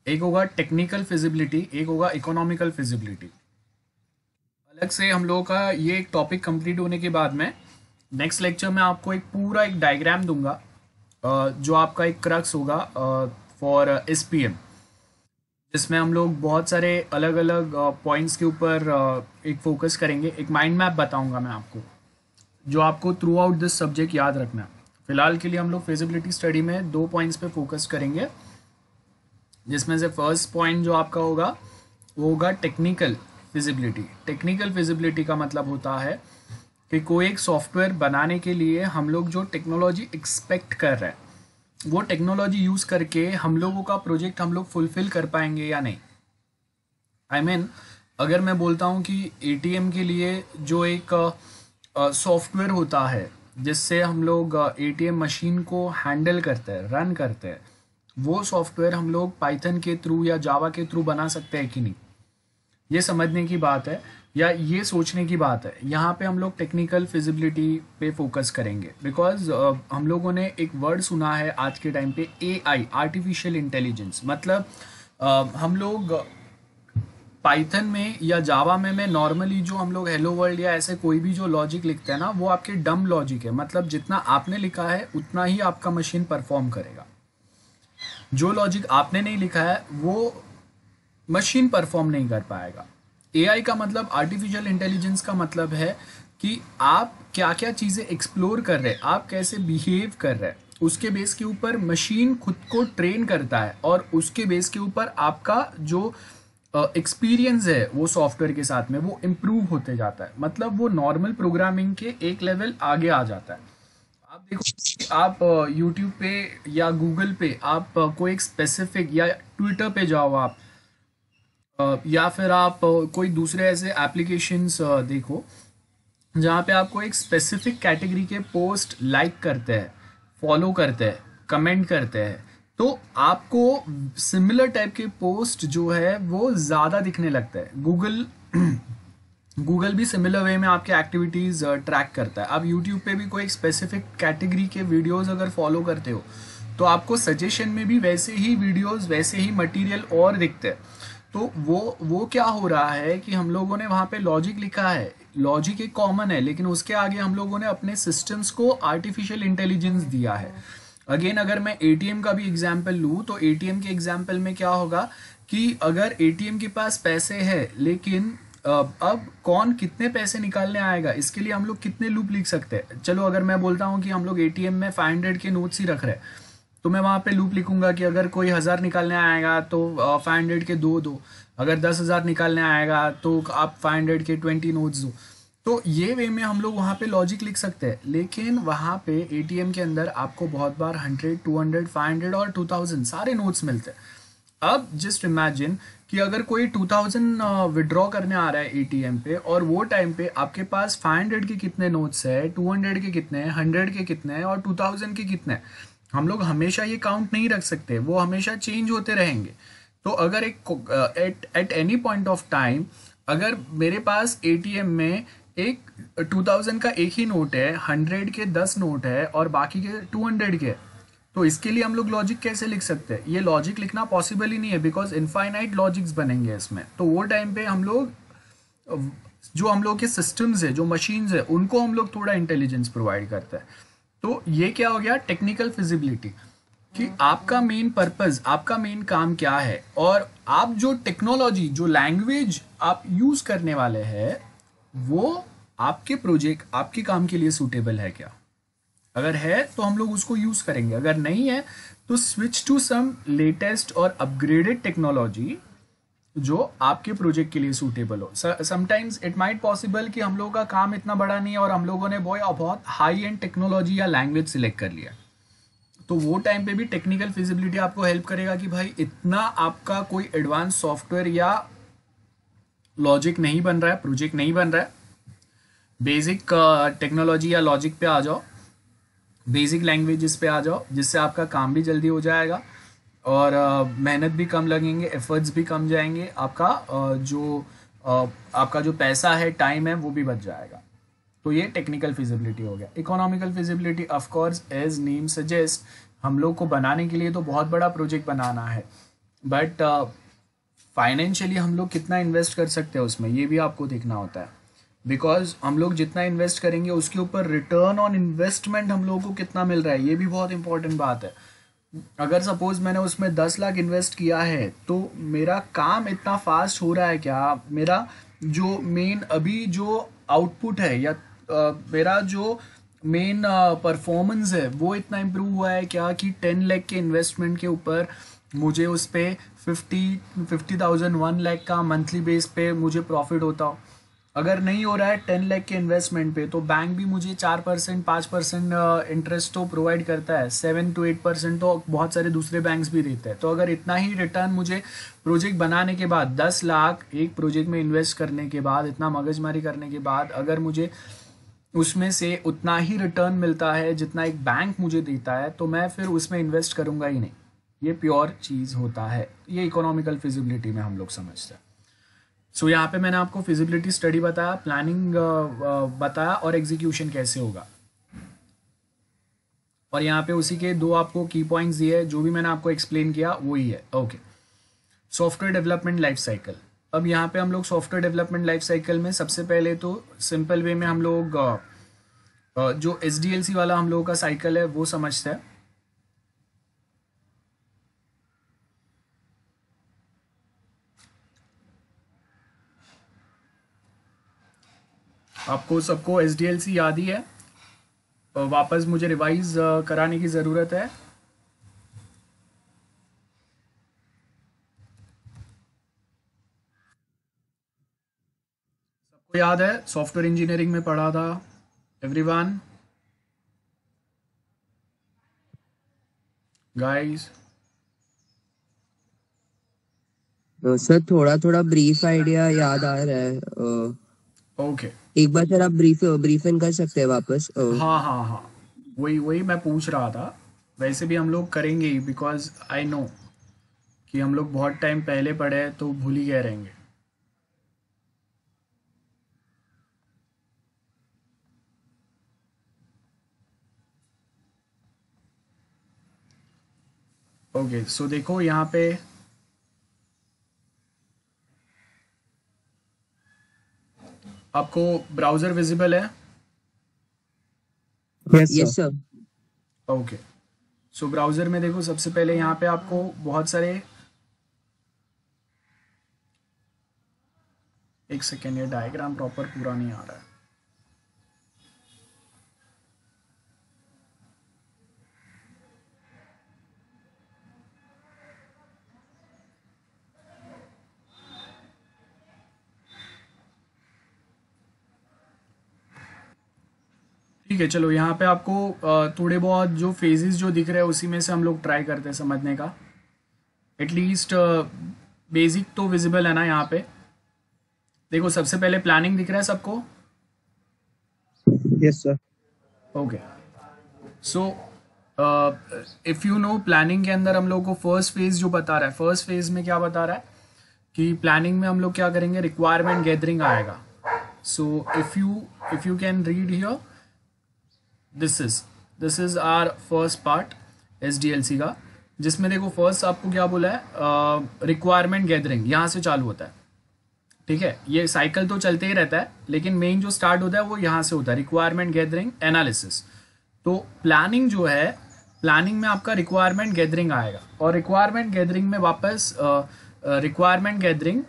एक होगा टेक्निकल फिजिबिलिटी, एक होगा इकोनॉमिकल फिजिबिलिटी। अलग से हम लोगों का ये एक टॉपिक कंप्लीट होने के बाद में नेक्स्ट लेक्चर में आपको एक पूरा एक डायग्राम दूंगा, जो आपका एक क्रक्स होगा फॉर एसपीएम, जिसमें हम लोग बहुत सारे अलग अलग पॉइंट्स के ऊपर एक फोकस करेंगे। एक माइंड मैप बताऊंगा मैं आपको, जो आपको थ्रू आउट दिस सब्जेक्ट याद रखना है। फिलहाल के लिए हम लोग फिजिबिलिटी स्टडी में दो पॉइंट्स पे फोकस करेंगे, जिसमें से फर्स्ट पॉइंट जो आपका होगा वो होगा टेक्निकल फिजिबिलिटी। टेक्निकल फिजिबिलिटी का मतलब होता है कि कोई एक सॉफ्टवेयर बनाने के लिए हम लोग जो टेक्नोलॉजी एक्सपेक्ट कर रहे हैं वो टेक्नोलॉजी यूज़ करके हम लोगों का प्रोजेक्ट हम लोग फुलफिल कर पाएंगे या नहीं। आई मीन अगर मैं बोलता हूँ कि एटीएम के लिए जो एक सॉफ्टवेयर होता है जिससे हम लोग एटीएम मशीन को हैंडल करते हैं, रन करते हैं, वो सॉफ्टवेयर हम लोग पाइथन के थ्रू या जावा के थ्रू बना सकते हैं कि नहीं, ये समझने की बात है या ये सोचने की बात है। यहाँ पे हम लोग टेक्निकल फिजिबिलिटी पे फोकस करेंगे, बिकॉज हम लोगों ने एक वर्ड सुना है आज के टाइम पे, एआई, आर्टिफिशियल इंटेलिजेंस। मतलब हम लोग पाइथन में या जावा में नॉर्मली जो हम लोग हेलो वर्ल्ड या ऐसे कोई भी जो लॉजिक लिखते हैं ना, वो आपके डम लॉजिक है। मतलब जितना आपने लिखा है उतना ही आपका मशीन परफॉर्म करेगा। जो लॉजिक आपने नहीं लिखा है वो मशीन परफॉर्म नहीं कर पाएगा। एआई का मतलब, आर्टिफिशियल इंटेलिजेंस का मतलब है कि आप क्या क्या चीज़ें एक्सप्लोर कर रहे हैं, आप कैसे बिहेव कर रहे हैं, उसके बेस के ऊपर मशीन खुद को ट्रेन करता है और उसके बेस के ऊपर आपका जो एक्सपीरियंस है वो सॉफ्टवेयर के साथ में वो इम्प्रूव होते जाता है। मतलब वो नॉर्मल प्रोग्रामिंग के एक लेवल आगे आ जाता है। आप देखो कि आप यूट्यूब पे या गूगल पे आप कोई एक स्पेसिफिक, या ट्विटर पे जाओ आप, या फिर आप कोई दूसरे ऐसे एप्लीकेशंस देखो जहाँ पे आपको एक स्पेसिफिक कैटेगरी के पोस्ट लाइक करते हैं, फॉलो करते हैं, कमेंट करते हैं, तो आपको सिमिलर टाइप के पोस्ट जो है वो ज़्यादा दिखने लगता है। गूगल गूगल भी सिमिलर वे में आपके एक्टिविटीज़ ट्रैक करता है। आप यूट्यूब पे भी कोई एक स्पेसिफिक कैटेगरी के वीडियोस अगर फॉलो करते हो तो आपको सजेशन में भी वैसे ही वीडियोस, वैसे ही मटेरियल और दिखते हैं। तो वो क्या हो रहा है कि हम लोगों ने वहाँ पे लॉजिक लिखा है, लॉजिक एक कॉमन है, लेकिन उसके आगे हम लोगों ने अपने सिस्टम्स को आर्टिफिशियल इंटेलिजेंस दिया है। अगेन अगर मैं एटीएम का भी एग्जाम्पल लूँ तो एटीएम के एग्जाम्पल में क्या होगा कि अगर एटीएम के पास पैसे है, लेकिन अब कौन कितने पैसे निकालने आएगा, इसके लिए हम लोग कितने लूप लिख सकते हैं। चलो अगर मैं बोलता हूँ कि हम लोग एटीएम में 500 के नोट्स ही रख रहे हैं, तो मैं वहाँ पे लूप लिखूंगा कि अगर कोई 1000 निकालने आएगा तो 500 के दो, अगर 10,000 निकालने आएगा तो आप 500 के 20 नोट्स दो। तो ये वे में हम लोग वहाँ पे लॉजिक लिख सकते हैं। लेकिन वहाँ पे एटीएम के अंदर आपको बहुत बार 100, 200, 500 और 2000 सारे नोट्स मिलते हैं। अब जस्ट इमेजिन कि अगर कोई 2000 विड्रॉ करने आ रहा है एटीएम पे, और वो टाइम पे आपके पास 500 के कितने नोट्स है, 200 के कितने हैं, 100 के कितने हैं और 2000 के कितने हैं। हम लोग हमेशा ये काउंट नहीं रख सकते, वो हमेशा चेंज होते रहेंगे। तो अगर एक at any point of time अगर मेरे पास एटीएम में एक 2000 का एक ही नोट है, 100 के 10 नोट है और बाकी के 200 के, तो इसके लिए हम लोग लॉजिक कैसे लिख सकते हैं? ये लॉजिक लिखना पॉसिबल ही नहीं है, बिकॉज इनफाइनाइट लॉजिक्स बनेंगे इसमें। तो वो टाइम पे हम लोग जो हम लोग के सिस्टम्स है, जो मशीन्स है, उनको हम लोग थोड़ा इंटेलिजेंस प्रोवाइड करता है। तो ये क्या हो गया टेक्निकल फिजिबिलिटी, कि आपका मेन पर्पस, आपका मेन काम क्या है, और आप जो टेक्नोलॉजी, जो लैंग्वेज आप यूज करने वाले हैं वो आपके प्रोजेक्ट, आपके काम के लिए सूटेबल है क्या। अगर है तो हम लोग उसको यूज़ करेंगे, अगर नहीं है तो स्विच टू सम लेटेस्ट और अपग्रेडेड टेक्नोलॉजी जो आपके प्रोजेक्ट के लिए सूटेबल हो। समटाइम्स इट माइट पॉसिबल कि हम लोगों का काम इतना बड़ा नहीं है और हम लोगों ने बहुत हाई एंड टेक्नोलॉजी या लैंग्वेज सिलेक्ट कर लिया, तो वो टाइम पे भी टेक्निकल फिजिबिलिटी आपको हेल्प करेगा कि भाई इतना आपका कोई एडवांस सॉफ्टवेयर या लॉजिक नहीं बन रहा है, प्रोजेक्ट नहीं बन रहा है, बेसिक टेक्नोलॉजी या लॉजिक पे आ जाओ, बेसिक लैंग्वेजेस पे आ जाओ, जिससे आपका काम भी जल्दी हो जाएगा और मेहनत भी कम लगेंगे, एफर्ट्स भी कम जाएंगे, आपका आपका जो पैसा है, टाइम है, वो भी बच जाएगा। तो ये टेक्निकल फिजिबिलिटी हो गया। Economical feasibility of course as name suggest, हम लोग को बनाने के लिए तो बहुत बड़ा प्रोजेक्ट बनाना है, बट फाइनेंशियली हम लोग कितना इन्वेस्ट कर सकते हैं उसमें, ये भी आपको देखना होता है। बिकॉज हम लोग जितना इन्वेस्ट करेंगे उसके ऊपर रिटर्न ऑन इन्वेस्टमेंट हम लोगों को कितना मिल रहा है, ये भी बहुत इंपॉर्टेंट बात है। अगर सपोज मैंने उसमें 10 लाख इन्वेस्ट किया है तो मेरा काम इतना फास्ट हो रहा है क्या, मेरा जो मेन अभी जो आउटपुट है या मेरा जो मेन परफॉर्मेंस है वो इतना इम्प्रूव हुआ है क्या कि 10 लाख के इन्वेस्टमेंट के ऊपर मुझे उस पर 50,000 1 लाख का मंथली बेस पे मुझे प्रॉफिट होता हो। अगर नहीं हो रहा है 10 लाख के इन्वेस्टमेंट पे, तो बैंक भी मुझे 4% 5% इंटरेस्ट तो प्रोवाइड करता है, 7 to 8% तो बहुत सारे दूसरे बैंक्स भी देते हैं। तो अगर इतना ही रिटर्न मुझे प्रोजेक्ट बनाने के बाद 10 लाख एक प्रोजेक्ट में इन्वेस्ट करने के बाद, इतना मगजमारी करने के बाद अगर मुझे उसमें से उतना ही रिटर्न मिलता है जितना एक बैंक मुझे देता है, तो मैं फिर उसमें इन्वेस्ट करूँगा ही नहीं। ये प्योर चीज़ होता है, ये इकोनॉमिकल फिजिबिलिटी में हम लोग समझते हैं। सो यहाँ पे मैंने आपको फिजिबिलिटी स्टडी बताया, प्लानिंग बताया और एग्जीक्यूशन कैसे होगा, और यहाँ पे उसी के 2 आपको की पॉइंट्स दिए, जो भी मैंने आपको एक्सप्लेन किया वही है। Okay, software development life cycle. अब यहाँ पे हम लोग सॉफ्टवेयर डेवलपमेंट लाइफ साइकिल में सबसे पहले तो सिंपल वे में हम लोग जो SDLC वाला हम लोगों का साइकिल है वो समझते हैं। आपको सबको SDLC याद ही है, वापस मुझे रिवाइज कराने की ज़रूरत है। सबको याद है, सॉफ्टवेयर इंजीनियरिंग में पढ़ा था एवरीवन गाइस? सर थोड़ा थोड़ा ब्रीफ आइडिया याद आ रहा है। ओके, एक बार सर आप ब्रीफिंग कर सकते हैं वापस? हाँ हाँ हाँ, वही वही मैं पूछ रहा था। वैसे भी हम लोग करेंगे ही, बिकॉज आई नो कि हम लोग बहुत टाइम पहले पढ़े हैं तो भूल ही गए रहेंगे। ओके, सो देखो यहाँ पे आपको ब्राउज़र विजिबल है? Yes sir. ओके, सो ब्राउज़र में देखो, सबसे पहले यहाँ पे आपको बहुत सारे, एक सेकेंड, ये डायग्राम प्रॉपर पूरा नहीं आ रहा है। ठीक है, चलो यहाँ पे आपको थोड़े बहुत जो फेजेस जो दिख रहे हैं उसी में से हम लोग ट्राई करते हैं समझने का। एटलीस्ट बेसिक तो विजिबल है ना यहाँ पे? देखो सबसे पहले प्लानिंग दिख रहा है सबको? Yes sir. Okay, so if you know, planning के अंदर हम लोग को फर्स्ट फेज जो बता रहा है, फर्स्ट फेज में क्या बता रहा है कि प्लानिंग में हम लोग क्या करेंगे, रिक्वायरमेंट गैदरिंग आएगा। So if you can read here, this is our first part SDLC का, जिसमें देखो फर्स्ट आपको क्या बोला है, रिक्वायरमेंट गैदरिंग यहाँ से चालू होता है। ठीक है, ये साइकिल तो चलते ही रहता है, लेकिन मेन जो स्टार्ट होता है वो यहाँ से होता है, रिक्वायरमेंट गैदरिंग एनालिसिस। तो प्लानिंग जो है, प्लानिंग में आपका रिक्वायरमेंट गैदरिंग आएगा, और रिक्वायरमेंट गैदरिंग में वापस रिक्वायरमेंट गैदरिंग,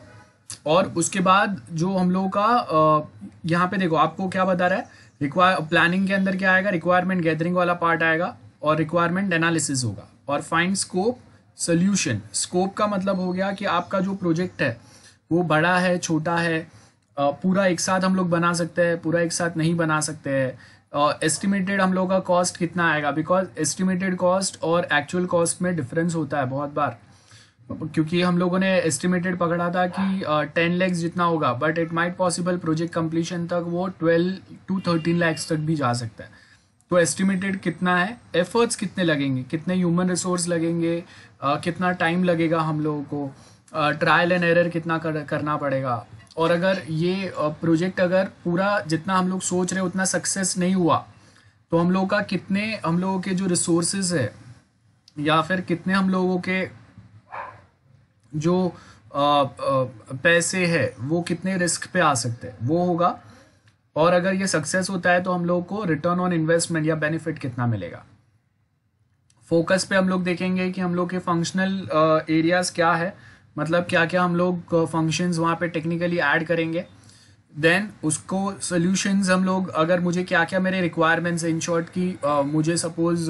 और उसके बाद जो हम लोगों का यहाँ पे देखो आपको क्या बता रहा है प्लानिंग के अंदर क्या आएगा, रिक्वायरमेंट गैदरिंग वाला पार्ट आएगा और रिक्वायरमेंट एनालिसिस होगा और फाइंड स्कोप सोल्यूशन। स्कोप का मतलब हो गया कि आपका जो प्रोजेक्ट है वो बड़ा है छोटा है, पूरा एक साथ हम लोग बना सकते हैं, पूरा एक साथ नहीं बना सकते हैं, एस्टिमेटेड हम लोग का कॉस्ट कितना आएगा, बिकॉज एस्टिमेटेड कॉस्ट और एक्चुअल कॉस्ट में डिफरेंस होता है बहुत बार, क्योंकि हम लोगों ने एस्टिमेटेड पकड़ा था कि 10 lakhs जितना होगा, but it might possible project completion तक वो 12 to 13 lakhs तक भी जा सकता है। तो एस्टिमेटेड कितना है, एफर्ट्स कितने लगेंगे, कितने ह्यूमन रिसोर्स लगेंगे, कितना टाइम लगेगा हम लोगों को, ट्रायल एंड एरर कितना करना पड़ेगा, और अगर ये प्रोजेक्ट अगर पूरा जितना हम लोग सोच रहे उतना सक्सेस नहीं हुआ तो हम लोगों का कितने, हम लोगों के जो रिसोर्सेज है या फिर कितने हम लोगों के जो पैसे है वो कितने रिस्क पे आ सकते हैं वो होगा, और अगर ये सक्सेस होता है तो हम लोग को रिटर्न ऑन इन्वेस्टमेंट या बेनिफिट कितना मिलेगा। फोकस पे हम लोग देखेंगे कि हम लोग के फंक्शनल एरियाज क्या है, मतलब क्या क्या हम लोग फंक्शंस वहाँ पे टेक्निकली ऐड करेंगे, देन उसको सॉल्यूशंस हम लोग, अगर मुझे क्या क्या मेरे रिक्वायरमेंट्स इन शॉर्ट की मुझे सपोज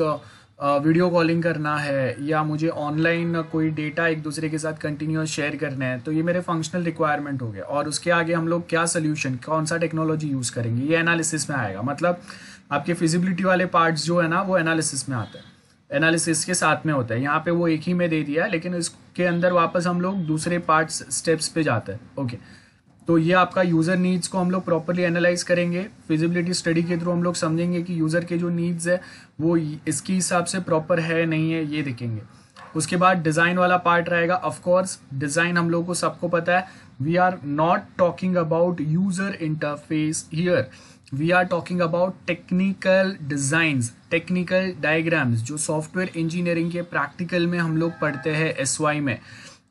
वीडियो कॉलिंग करना है या मुझे ऑनलाइन कोई डेटा एक दूसरे के साथ कंटिन्यूस शेयर करना है, तो ये मेरे फंक्शनल रिक्वायरमेंट हो गए, और उसके आगे हम लोग क्या सोल्यूशन, कौन सा टेक्नोलॉजी यूज़ करेंगे, ये एनालिसिस में आएगा। मतलब आपके फिजिबिलिटी वाले पार्ट्स जो है ना वो एनालिसिस में आते हैं, एनालिसिस के साथ में होता है। यहाँ पे वो एक ही में दे दिया है, लेकिन इसके अंदर वापस हम लोग दूसरे पार्ट्स स्टेप्स पे जाते हैं। ओके, तो ये आपका यूज़र नीड्स को हम लोग प्रॉपर्ली एनालाइज करेंगे, फिजिबिलिटी स्टडी के थ्रू हम लोग समझेंगे कि यूज़र के जो नीड्स है वो इसके हिसाब से प्रॉपर है नहीं है, ये देखेंगे। उसके बाद डिज़ाइन वाला पार्ट रहेगा। ऑफ कोर्स डिज़ाइन हम लोग को सबको पता है, we are not talking about user interface here, we are talking about technical designs, technical diagrams जो सॉफ्टवेयर इंजीनियरिंग के प्रैक्टिकल में हम लोग पढ़ते हैं एसवाई में,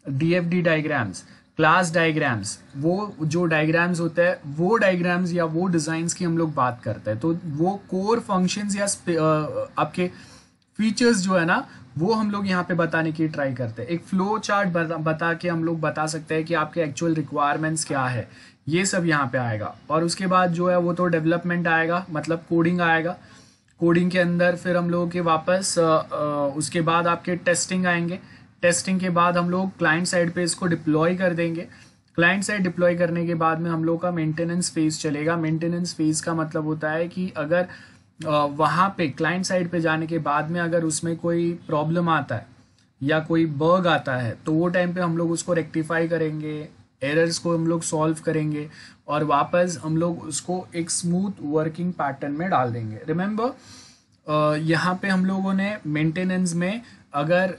डीएफडी डायग्राम्स, क्लास डायग्राम्स, वो जो डायग्राम्स होते हैं वो डायग्राम्स या वो डिज़ाइंस की हम लोग बात करते हैं। तो वो कोर फंक्शंस या आपके फीचर्स जो है ना वो हम लोग यहाँ पे बताने की ट्राई करते हैं। एक फ्लो चार्ट बता के हम लोग बता सकते हैं कि आपके एक्चुअल रिक्वायरमेंट्स क्या है, ये सब यहाँ पे आएगा। और उसके बाद जो है वो तो डेवलपमेंट आएगा, मतलब कोडिंग आएगा। कोडिंग के अंदर फिर हम लोगों के वापस उसके बाद आपके टेस्टिंग आएंगे। टेस्टिंग के बाद हम लोग क्लाइंट साइड पे इसको डिप्लॉय कर देंगे। क्लाइंट साइड डिप्लॉय करने के बाद में हम लोग का मेंटेनेंस फेज चलेगा। मेंटेनेंस फेज का मतलब होता है कि अगर वहाँ पे क्लाइंट साइड पे जाने के बाद में अगर उसमें कोई प्रॉब्लम आता है या कोई बग आता है तो वो टाइम पे हम लोग उसको रेक्टिफाई करेंगे, एरर्स को हम लोग सॉल्व करेंगे और वापस हम लोग उसको एक स्मूथ वर्किंग पैटर्न में डाल देंगे। रिमेंबर यहाँ पे हम लोगों ने मेंटेनेंस में अगर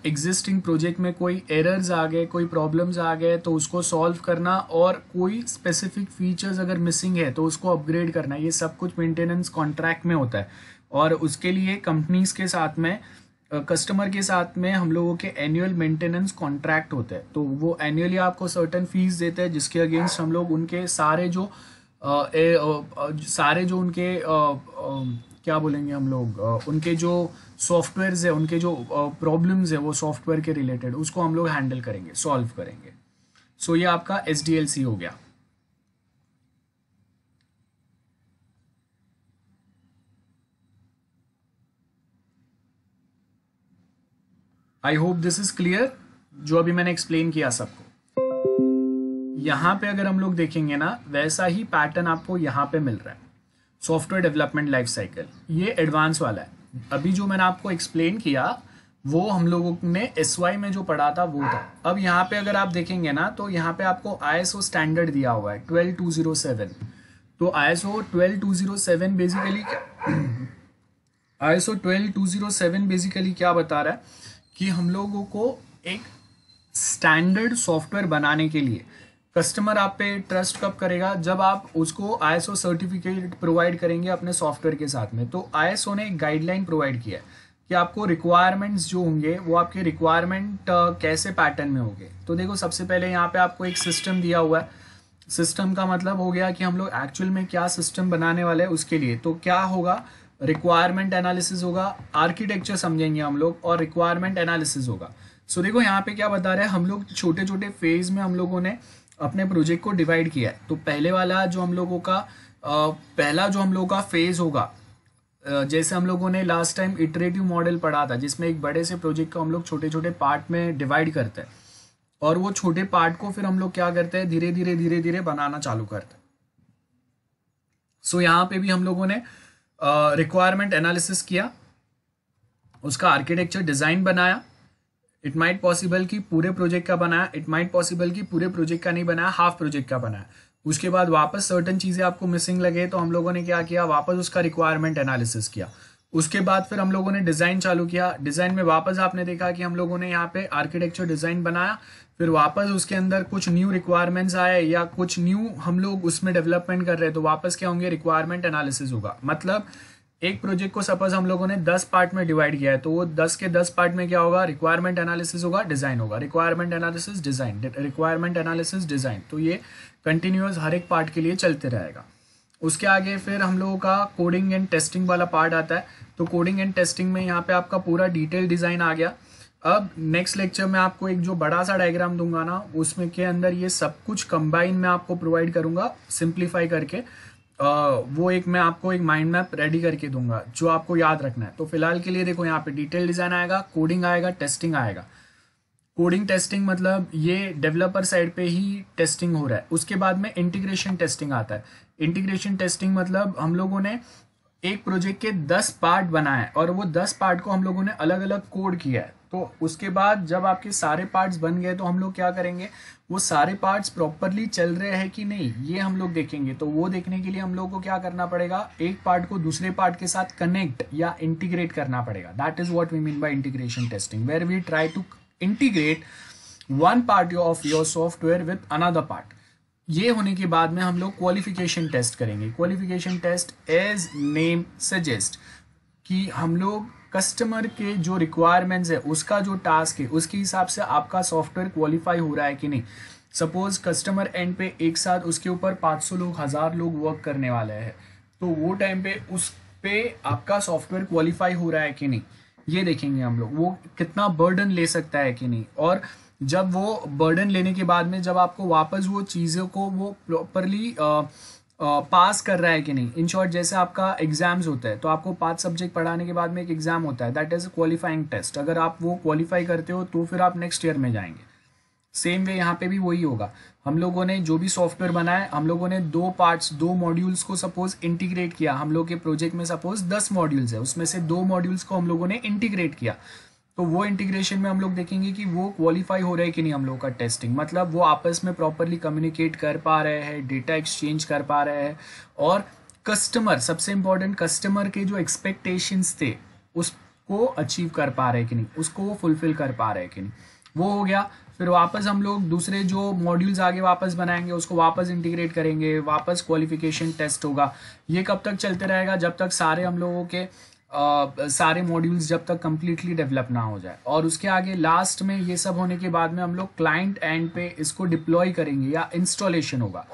एग्जिस्टिंग प्रोजेक्ट में कोई एरर्स आ गए, कोई प्रॉब्लम्स आ गए तो उसको सॉल्व करना, और कोई स्पेसिफिक फीचर्स अगर मिसिंग है तो उसको अपग्रेड करना, ये सब कुछ मेंटेनेंस कॉन्ट्रैक्ट में होता है। और उसके लिए कंपनीज के साथ में, कस्टमर के साथ में हम लोगों के एनुअल मेंटेनेंस कॉन्ट्रैक्ट होते हैं। तो वो एनुअली आपको सर्टेन फीस देते हैं जिसके अगेंस्ट हम लोग उनके सारे जो उनके क्या बोलेंगे हम लोग, उनके जो सॉफ्टवेयर्स है, उनके जो प्रॉब्लम्स है वो सॉफ्टवेयर के रिलेटेड, उसको हम लोग हैंडल करेंगे, सॉल्व करेंगे। सो ये आपका SDLC हो गया। आई होप दिस इज क्लियर, जो अभी मैंने एक्सप्लेन किया सबको। यहाँ पे अगर हम लोग देखेंगे ना, वैसा ही पैटर्न आपको यहाँ पे मिल रहा है। सॉफ्टवेयर डेवलपमेंट लाइफ साइकिल, ये एडवांस वाला है। अभी जो मैंने आपको एक्सप्लेन किया वो हम लोगों ने SY में जो पढ़ा था वो था। अब यहाँ पे अगर आप देखेंगे ना तो यहाँ पे आपको ISO स्टैंडर्ड दिया हुआ है 12207। तो ISO 12207 बेसिकली ISO 12207 बेसिकली क्या बता रहा है कि हम लोगों को एक स्टैंडर्ड सॉफ्टवेयर बनाने के लिए कस्टमर आप पे ट्रस्ट कब करेगा, जब आप उसको ISO सर्टिफिकेट प्रोवाइड करेंगे अपने सॉफ्टवेयर के साथ में। तो ISO ने एक गाइडलाइन प्रोवाइड किया है कि आपको रिक्वायरमेंट्स जो होंगे वो आपके रिक्वायरमेंट कैसे पैटर्न में होंगे। तो देखो सबसे पहले यहाँ पे आपको एक सिस्टम दिया हुआ है। सिस्टम का मतलब हो गया कि हम लोग एक्चुअल में क्या सिस्टम बनाने वाले हैं उसके लिए। तो क्या होगा, रिक्वायरमेंट एनालिसिस होगा, आर्किटेक्चर समझेंगे हम लोग, और रिक्वायरमेंट एनालिसिस होगा। सो देखो यहाँ पे क्या बता रहे हैं, हम लोग छोटे छोटे फेज में हम लोगों ने अपने प्रोजेक्ट को डिवाइड किया है। तो पहले वाला जो हम लोगों का पहला जो हम लोग का फेज होगा, जैसे हम लोगों ने लास्ट टाइम इटरेटिव मॉडल पढ़ा था, जिसमें एक बड़े से प्रोजेक्ट को हम लोग छोटे छोटे पार्ट में डिवाइड करते हैं और वो छोटे पार्ट को फिर हम लोग क्या करते हैं, धीरे धीरे बनाना चालू करते हैं। सो यहाँ पे भी हम लोगों ने रिक्वायरमेंट एनालिसिस किया, उसका आर्किटेक्चर डिजाइन बनाया। इट माइट पॉसिबल कि पूरे प्रोजेक्ट का बनाया, इट माइट पॉसिबल कि पूरे प्रोजेक्ट का नहीं बनाया, हाफ प्रोजेक्ट का बनाया। उसके बाद वापस सर्टेन चीजें आपको मिसिंग लगे तो हम लोगों ने क्या किया, वापस उसका रिक्वायरमेंट एनालिसिस किया। उसके बाद फिर हम लोगों ने डिजाइन चालू किया। डिजाइन में वापस आपने देखा कि हम लोगों ने यहाँ पे आर्किटेक्चर डिजाइन बनाया, फिर वापस उसके अंदर कुछ न्यू रिक्वायरमेंट्स आए या कुछ न्यू हम लोग उसमें डेवलपमेंट कर रहे हैं, तो वापस क्या होंगे, रिक्वायरमेंट एनालिसिस होगा। मतलब एक प्रोजेक्ट को सपोज हम लोगों ने 10 पार्ट में डिवाइड किया है, तो वो 10 के 10 पार्ट में क्या होगा, रिक्वायरमेंट एनालिसिस होगा, डिजाइन होगा, requirement analysis design, requirement analysis design. तो ये कंटिन्यूअस हर एक पार्ट के लिए चलते रहेगा। उसके आगे फिर हम लोगों का कोडिंग एंड टेस्टिंग वाला पार्ट आता है। तो कोडिंग एंड टेस्टिंग में यहाँ पे आपका पूरा डिटेल डिजाइन आ गया। अब नेक्स्ट लेक्चर में आपको एक जो बड़ा सा डायग्राम दूंगा ना, उसमें के अंदर ये सब कुछ कंबाइन में आपको प्रोवाइड करूंगा सिंप्लीफाई करके। वो एक मैं आपको एक माइंड मैप रेडी करके दूंगा जो आपको याद रखना है। तो फिलहाल के लिए देखो, यहाँ पे डिटेल डिजाइन आएगा, कोडिंग आएगा, टेस्टिंग आएगा। कोडिंग टेस्टिंग मतलब ये डेवलपर साइड पे ही टेस्टिंग हो रहा है। उसके बाद में इंटीग्रेशन टेस्टिंग आता है। इंटीग्रेशन टेस्टिंग मतलब हम लोगों ने एक प्रोजेक्ट के 10 पार्ट बनाए और वो 10 पार्ट को हम लोगों ने अलग अलग कोड किया है। तो उसके बाद जब आपके सारे पार्ट्स बन गए तो हम लोग क्या करेंगे, वो सारे पार्ट्स प्रॉपरली चल रहे हैं कि नहीं ये हम लोग देखेंगे। तो वो देखने के लिए हम लोग को क्या करना पड़ेगा, एक पार्ट को दूसरे पार्ट के साथ कनेक्ट या इंटीग्रेट करना पड़ेगा। That is what we mean by integration testing, where we try to integrate one part of your software with another part. ये होने के बाद में हम लोग क्वालिफिकेशन टेस्ट करेंगे। Qualification test as name suggest कि हम लोग कस्टमर के जो रिक्वायरमेंट्स है, उसका जो टास्क है, उसके हिसाब से आपका सॉफ्टवेयर क्वालिफाई हो रहा है कि नहीं। सपोज कस्टमर एंड पे एक साथ उसके ऊपर 500 लोग, 1000 लोग वर्क करने वाले हैं, तो वो टाइम पे उस पे आपका सॉफ्टवेयर क्वालिफाई हो रहा है कि नहीं, ये देखेंगे हम लोग। वो कितना बर्डन ले सकता है कि नहीं, और जब वो बर्डन लेने के बाद में जब आपको वापस वो चीज़ों को वो प्रॉपरली पास कर रहा है कि नहीं। इन शॉर्ट, जैसे आपका एग्जाम्स होता है तो आपको 5 सब्जेक्ट पढ़ाने के बाद में एक एग्जाम होता है, दैट इज क्वालिफाइंग टेस्ट। अगर आप वो क्वालिफाई करते हो तो फिर आप नेक्स्ट ईयर में जाएंगे। सेम वे यहाँ पे भी वही होगा। हम लोगों ने जो भी सॉफ्टवेयर बनाया, हम लोगों ने 2 पार्ट्स 2 मॉड्यूल्स को सपोज इंटीग्रेट किया। हम लोग के प्रोजेक्ट में सपोज 10 मॉड्यूल्स है, उसमें से 2 मॉड्यूल्स को हम लोगों ने इंटीग्रेट किया। तो वो इंटीग्रेशन में हम लोग देखेंगे कि वो क्वालिफाई हो रहा है कि नहीं हम लोग का टेस्टिंग, मतलब वो आपस में प्रॉपरली कम्युनिकेट कर पा रहे हैं, डेटा एक्सचेंज कर पा रहे हैं, और कस्टमर, सबसे इंपॉर्टेंट, कस्टमर के जो एक्सपेक्टेशंस थे उसको अचीव कर पा रहे हैं कि नहीं, उसको वो फुलफिल कर पा रहे हैं कि नहीं। वो हो गया। फिर वापस हम लोग दूसरे जो मॉड्यूल्स आगे वापस बनाएंगे, उसको वापस इंटीग्रेट करेंगे, वापस क्वालिफिकेशन टेस्ट होगा। ये कब तक चलते रहेगा, जब तक सारे हम लोगों के सारे मॉड्यूल्स जब तक कंप्लीटली डेवलप ना हो जाए। और उसके आगे लास्ट में ये सब होने के बाद में हम लोग क्लाइंट एंड पे इसको डिप्लॉय करेंगे या इंस्टॉलेशन होगा।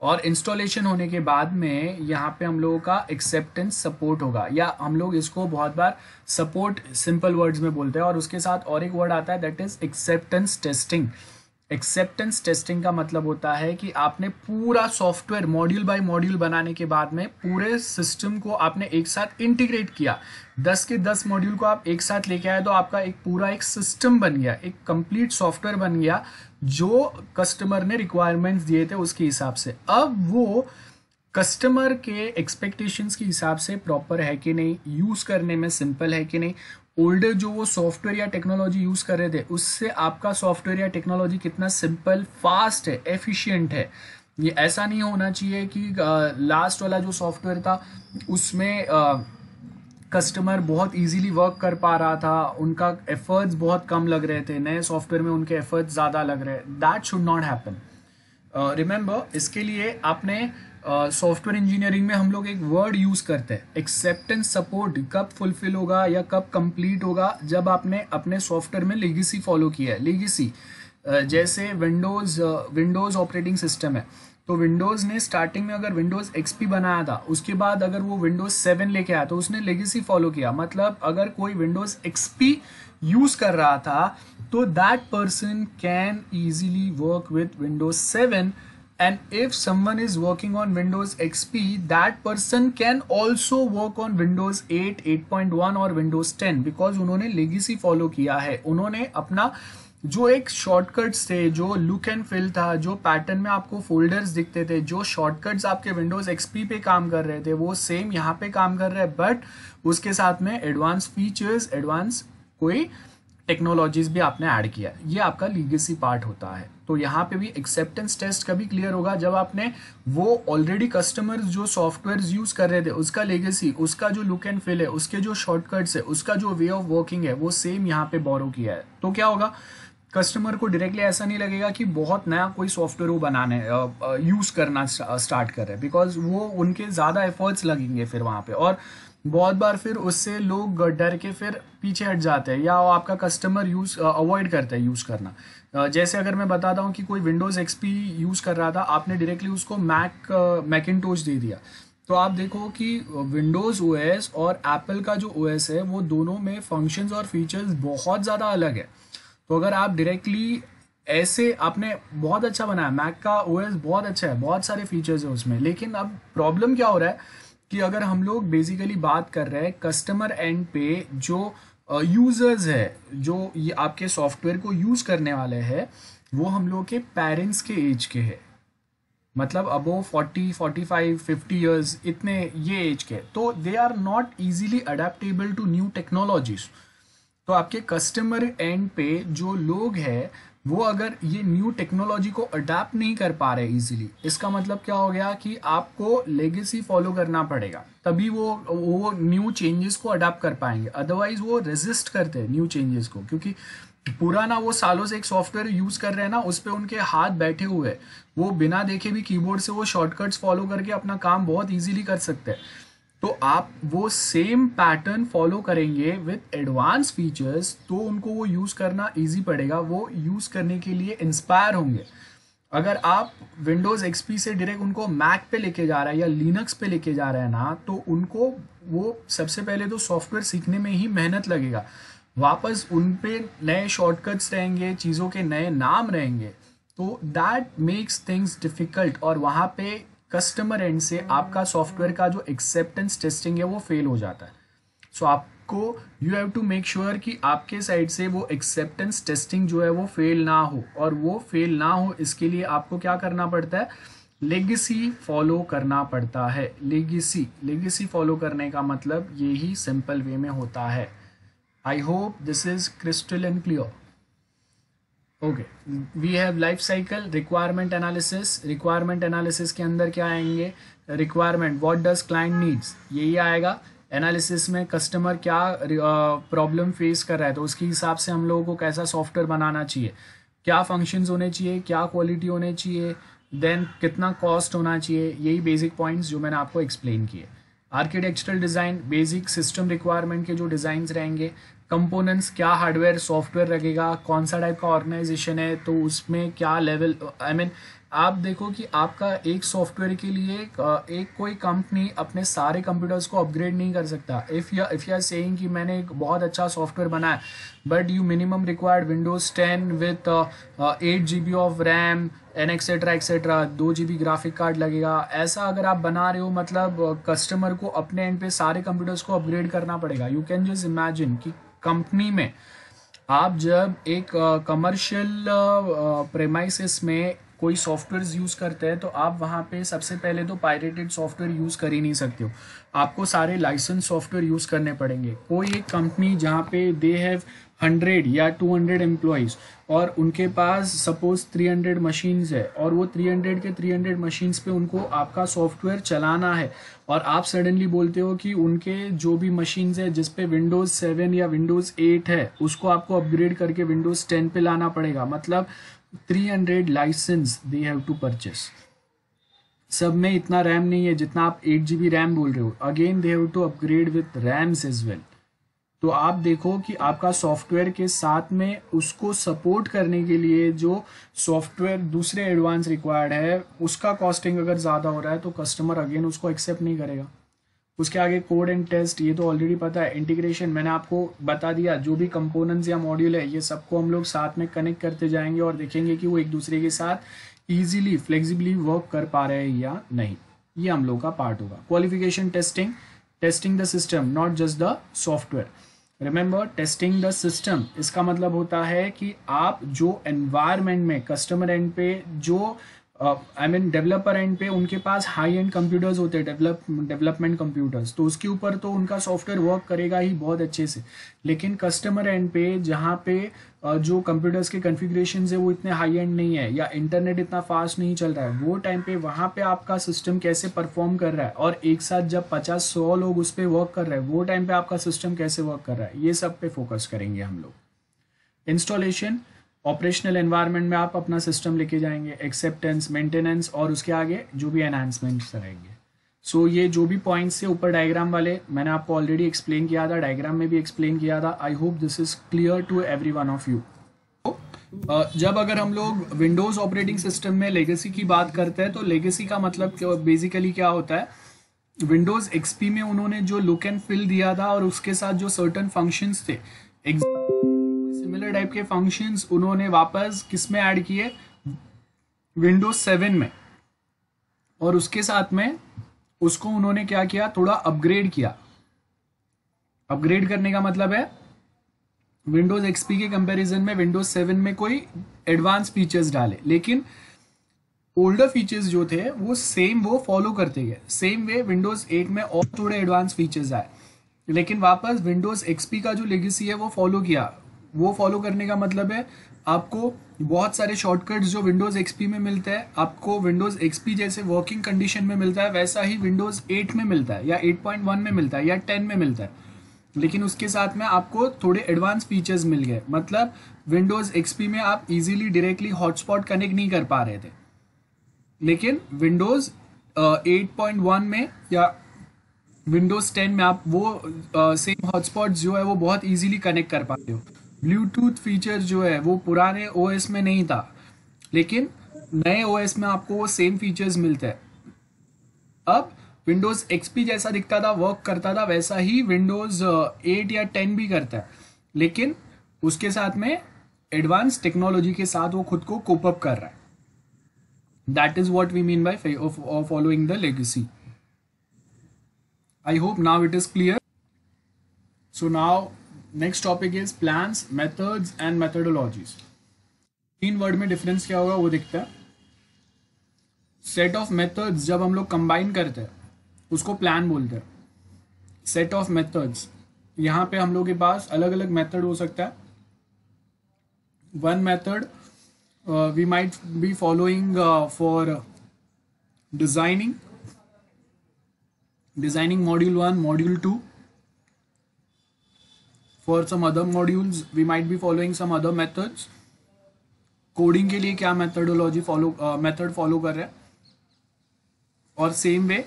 और इंस्टॉलेशन होने के बाद में यहाँ पे हम लोगों का एक्सेप्टेंस सपोर्ट होगा, या हम लोग इसको बहुत बार सपोर्ट सिंपल वर्ड्स में बोलते हैं, और उसके साथ और एक वर्ड आता है that is acceptance testing. Acceptance testing का मतलब होता है कि आपने पूरा सॉफ्टवेयर मॉड्यूल बाय मॉड्यूल बनाने के बाद में पूरे सिस्टम को आपने एक साथ इंटीग्रेट किया। 10 के 10 मॉड्यूल को आप एक साथ लेके आए तो आपका एक पूरा एक सिस्टम बन गया, एक कंप्लीट सॉफ्टवेयर बन गया जो कस्टमर ने रिक्वायरमेंट्स दिए थे उसके हिसाब से। अब वो कस्टमर के एक्सपेक्टेशंस के हिसाब से प्रॉपर है कि नहीं, यूज करने में सिंपल है कि नहीं, ओल्डर जो वो सॉफ्टवेयर या टेक्नोलॉजी यूज कर रहे थे उससे आपका सॉफ्टवेयर या टेक्नोलॉजी कितना सिंपल, फास्ट है, एफिशिएंट है। ये ऐसा नहीं होना चाहिए कि लास्ट वाला जो सॉफ्टवेयर था उसमें कस्टमर बहुत इजीली वर्क कर पा रहा था, उनका एफर्ट्स बहुत कम लग रहे थे, नए सॉफ्टवेयर में उनके एफर्ट्स ज़्यादा लग रहे हैं। That should not happen. Remember, इसके लिए आपने सॉफ्टवेयर इंजीनियरिंग में हम लोग एक वर्ड यूज करते हैं, एक्सेप्टेंस सपोर्ट। कब फुलफिल होगा या कब कंप्लीट होगा, जब आपने अपने सॉफ्टवेयर में लेगेसी फॉलो किया है। लेगेसी जैसे विंडोज ऑपरेटिंग सिस्टम है, तो विंडोज ने स्टार्टिंग में अगर विंडोज एक्सपी बनाया था, उसके बाद अगर वो विंडोज 7 लेके आया तो उसने लेगेसी फॉलो किया। मतलब अगर कोई विंडोज एक्सपी यूज कर रहा था तो that person can easily work with Windows 7 and if someone is working on Windows XP, that person can also work on Windows 8, 8.1 और Windows 10 because उन्होंने legacy follow किया है. उन्होंने अपना जो एक शॉर्टकट्स थे, जो लुक एंड फिल था, जो पैटर्न में आपको फोल्डर्स दिखते थे, जो शॉर्टकट्स आपके विंडोज एक्सपी पे काम कर रहे थे, वो सेम यहाँ पे काम कर रहे हैं, बट उसके साथ में एडवांस फीचर्स, एडवांस कोई टेक्नोलॉजीज भी आपने ऐड किया. ये आपका लीगेसी पार्ट होता है. तो यहाँ पे भी एक्सेप्टेंस टेस्ट कभी क्लियर होगा जब आपने वो ऑलरेडी कस्टमर्स जो सॉफ्टवेयर यूज कर रहे थे उसका लेगेसी, उसका जो लुक एंड फिल है, उसके जो शॉर्टकट्स है, उसका जो वे ऑफ वर्किंग है, वो सेम यहाँ पे बोरो किया है. तो क्या होगा, कस्टमर को डायरेक्टली ऐसा नहीं लगेगा कि बहुत नया कोई सॉफ्टवेयर वो बनाने यूज करना स्टार्ट कर रहे हैं, बिकॉज वो उनके ज़्यादा एफर्ट्स लगेंगे फिर वहाँ पे, और बहुत बार फिर उससे लोग डर के फिर पीछे हट जाते हैं या आपका कस्टमर यूज अवॉइड करता है यूज़ करना. जैसे अगर मैं बताता हूँ कि कोई विंडोज़ एक्सपी यूज़ कर रहा था, आपने डायरेक्टली उसको मैकिंटोश दे दिया, तो आप देखो कि विंडोज़ ओएस और एप्पल का जो ओएस है वो दोनों में फंक्शंस और फीचर्स बहुत ज़्यादा अलग है. तो अगर आप डायरेक्टली ऐसे, आपने बहुत अच्छा बनाया, मैक का ओएस बहुत अच्छा है, बहुत सारे फीचर्स है उसमें, लेकिन अब प्रॉब्लम क्या हो रहा है कि अगर हम लोग बेसिकली बात कर रहे हैं कस्टमर एंड पे जो यूजर्स है, जो ये आपके सॉफ्टवेयर को यूज करने वाले हैं, वो हम लोग के पेरेंट्स के एज के हैं, मतलब अबो 40, 45, 50 ईयर्स, इतने ये एज के, तो they are not easily adaptable to new technologies. तो आपके कस्टमर एंड पे जो लोग हैं वो अगर ये न्यू टेक्नोलॉजी को अडेप्ट नहीं कर पा रहे इजीली, इसका मतलब क्या हो गया कि आपको लेगेसी फॉलो करना पड़ेगा, तभी वो न्यू चेंजेस को अडेप्ट कर पाएंगे. अदरवाइज वो रेजिस्ट करते हैं न्यू चेंजेस को, क्योंकि पुराना वो सालों से एक सॉफ्टवेयर यूज कर रहे हैं ना, उस पर उनके हाथ बैठे हुए हैं, वो बिना देखे भी कीबोर्ड से वो शॉर्टकट्स फॉलो करके अपना काम बहुत इजीली कर सकते हैं. तो आप वो सेम पैटर्न फॉलो करेंगे विथ एडवांस फीचर्स, तो उनको वो यूज़ करना इजी पड़ेगा, वो यूज़ करने के लिए इंस्पायर होंगे. अगर आप विंडोज़ एक्सपी से डायरेक्ट उनको मैक पे लेके जा रहा है या लिनक्स पे लेके जा रहे हैं ना, तो उनको वो सबसे पहले तो सॉफ्टवेयर सीखने में ही मेहनत लगेगा, वापस उन पे नए शॉर्टकट्स रहेंगे, चीज़ों के नए नाम रहेंगे, तो दैट मेक्स थिंग्स डिफ़िकल्ट, और वहाँ पे कस्टमर एंड से आपका सॉफ्टवेयर का जो एक्सेप्टेंस टेस्टिंग है वो फेल हो जाता है. सो आपको you have to make sure कि आपके साइड से वो एक्सेप्टेंस टेस्टिंग जो है वो फेल ना हो, और वो फेल ना हो इसके लिए आपको क्या करना पड़ता है, लेगेसी फॉलो करना पड़ता है. लेगेसी फॉलो करने का मतलब यही सिंपल वे में होता है. I hope this is crystal and clear. Okay, we have life cycle, requirement analysis. Requirement analysis के अंदर क्या आएंगे, requirement, what does client needs, यही आएगा. एनालिसिस में कस्टमर क्या प्रॉब्लम फेस कर रहा है, तो उसके हिसाब से हम लोगों को कैसा सॉफ्टवेयर बनाना चाहिए, क्या फंक्शंस होने चाहिए, क्या क्वालिटी होने चाहिए, देन कितना कॉस्ट होना चाहिए. यही बेसिक पॉइंट्स जो मैंने आपको एक्सप्लेन किए. Architectural design, basic system requirement के जो डिज़ाइंस रहेंगे, कंपोनेंट्स, क्या हार्डवेयर सॉफ्टवेयर लगेगा, कौन सा टाइप का ऑर्गेनाइजेशन है, तो उसमें क्या लेवल, आई मीन आप देखो कि आपका एक सॉफ्टवेयर के लिए एक कोई कंपनी अपने सारे कंप्यूटर्स को अपग्रेड नहीं कर सकता. इफ़ यू आर सेइंग कि मैंने एक बहुत अच्छा सॉफ्टवेयर बनाया, but you minimum required Windows 10 with 8 GB of RAM and etcetera 2 GB graphic card लगेगा, ऐसा अगर आप बना रहे हो, मतलब कस्टमर को अपने एंड पे सारे कंप्यूटर्स को अपग्रेड करना पड़ेगा. यू कैन जस्ट इमेजिन कि कंपनी में आप जब एक कमर्शियल प्रेमाइसिस में कोई सॉफ्टवेयर यूज़ करते हैं, तो आप वहाँ पे सबसे पहले तो पायरेटेड सॉफ्टवेयर यूज़ कर ही नहीं सकते हो, आपको सारे लाइसेंस सॉफ्टवेयर यूज़ करने पड़ेंगे. कोई एक कंपनी जहाँ पे दे हैव 100 या 200 एम्प्लॉयज़ और उनके पास सपोज 300 मशीन्स है, और वो 300 के 300 मशीन्स पे उनको आपका सॉफ्टवेयर चलाना है, और आप सडनली बोलते हो कि उनके जो भी मशीन्स है जिस पे विंडोज़ 7 या विंडोज़ 8 है उसको आपको अपग्रेड करके विंडोज़ 10 पे लाना पड़ेगा. मतलब 300 license they have to purchase. सब में इतना रैम नहीं है जितना आप 8 GB रैम बोल रहे हो. Again they have to upgrade with RAMs as well. तो आप देखो कि आपका सॉफ्टवेयर के साथ में उसको सपोर्ट करने के लिए जो सॉफ्टवेयर दूसरे एडवांस रिक्वायर्ड है, उसका कॉस्टिंग अगर ज़्यादा हो रहा है तो कस्टमर अगेन उसको एक्सेप्ट नहीं करेगा. उसके आगे कोड एंड टेस्ट, ये तो ऑलरेडी पता है. इंटीग्रेशन मैंने आपको बता दिया, जो भी कंपोनेंट्स या मॉड्यूल है ये सबको हम लोग साथ में कनेक्ट करते जाएंगे और देखेंगे कि वो एक दूसरे के साथ इजीली फ्लेक्सिबली वर्क कर पा रहे हैं या नहीं, ये हम लोग का पार्ट होगा। Qualification testing, testing the system not just the software. Remember, testing the system इसका मतलब होता है कि आप जो एनवायरनमेंट में कस्टमर एंड पे जो डेवलपर एंड पे उनके पास हाई एंड कंप्यूटर्स होते हैं, डेवलपमेंट कंप्यूटर्स, तो उसके ऊपर तो उनका सॉफ्टवेयर वर्क करेगा ही बहुत अच्छे से, लेकिन कस्टमर एंड पे जहाँ पे जो कंप्यूटर्स के कॉन्फ़िगरेशंस है वो इतने हाई एंड नहीं है या इंटरनेट इतना फास्ट नहीं चल रहा है, वो टाइम पे वहाँ पे आपका सिस्टम कैसे परफॉर्म कर रहा है, और एक साथ जब 50-100 लोग उस पर वर्क कर रहे हैं वो टाइम पे आपका सिस्टम कैसे वर्क कर रहा है, ये सब पे फोकस करेंगे हम लोग। इंस्टॉलेशन, ऑपरेशनल एनवायरनमेंट में आप अपना सिस्टम लेके जाएंगे, एक्सेप्टेंस, मेंटेनेंस और उसके आगे जो भी एनहांसमेंट्स रहेंगे। सो ये जो भी पॉइंट्स है ऊपर डायग्राम वाले मैंने आपको ऑलरेडी एक्सप्लेन किया था, डायग्राम में भी एक्सप्लेन किया था। I hope this is clear to every one of you. जब अगर हम लोग विंडोज़ ऑपरेटिंग सिस्टम में लेगेसी की बात करते हैं तो लेगेसी का मतलब बेसिकली क्या होता है, विंडोज़ एक्सपी में उन्होंने जो लुक एंड फील दिया था और उसके साथ जो सर्टन फंक्शंस थे, सिमिलर टाइप के फंक्शंस उन्होंने वापस किस में ऐड किए, विंडोज 7 में, और उसके साथ में उसको उन्होंने क्या किया, थोड़ा अपग्रेड किया। अपग्रेड करने का मतलब है विंडोज एक्सपी के कंपैरिजन में विंडोज 7 में कोई एडवांस फीचर्स डाले, लेकिन ओल्डर फीचर्स जो थे वो सेम वो फॉलो करते गए। सेम वे विंडोज 8 में और थोड़े एडवांस फीचर्स आए, लेकिन वापस विंडोज एक्सपी का जो लेगेसी है वो फॉलो किया। वो फॉलो करने का मतलब है आपको बहुत सारे शॉर्टकट्स जो विंडोज एक्सपी में मिलते हैं, आपको विंडोज एक्सपी जैसे वर्किंग कंडीशन में मिलता है वैसा ही विंडोज 8 में मिलता है, या 8.1 में मिलता है, या 10 में मिलता है, लेकिन उसके साथ में आपको थोड़े एडवांस फीचर्स मिल गए। मतलब विंडोज एक्सपी में आप इजीली डायरेक्टली हॉटस्पॉट कनेक्ट नहीं कर पा रहे थे, लेकिन विंडोज 8.1 में या विंडोज 10 में आप वो सेम हॉटस्पॉट जो है वो बहुत इजीली कनेक्ट कर पाते हो। ब्लूटूथ फीचर जो है वो पुराने ओएस में नहीं था, लेकिन नए ओएस में आपको वो सेम फीचर्स मिलते हैं। अब विंडोज एक्सपी जैसा दिखता था, वर्क करता था, वैसा ही विंडोज 8 या 10 भी करता है, लेकिन उसके साथ में एडवांस टेक्नोलॉजी के साथ वो खुद को कोप अप कर रहा है। That is what we mean by following the legacy. I hope now it is clear. So now next topic is plans, methods and methodologies. 3 word में डिफरेंस क्या होगा वो दिखता है। सेट ऑफ मेथड्स जब हम लोग कंबाइन करते हैं उसको प्लान बोलते हैं। सेट ऑफ मेथड्स, यहाँ पे हम लोग के पास अलग अलग मेथड हो सकता है। One method we might be following for designing module 1, module 2. For some other modules we might be following some other methods. Coding के लिए क्या मेथडोलॉजी मेथड फॉलो कर रहे हैं, और सेम वे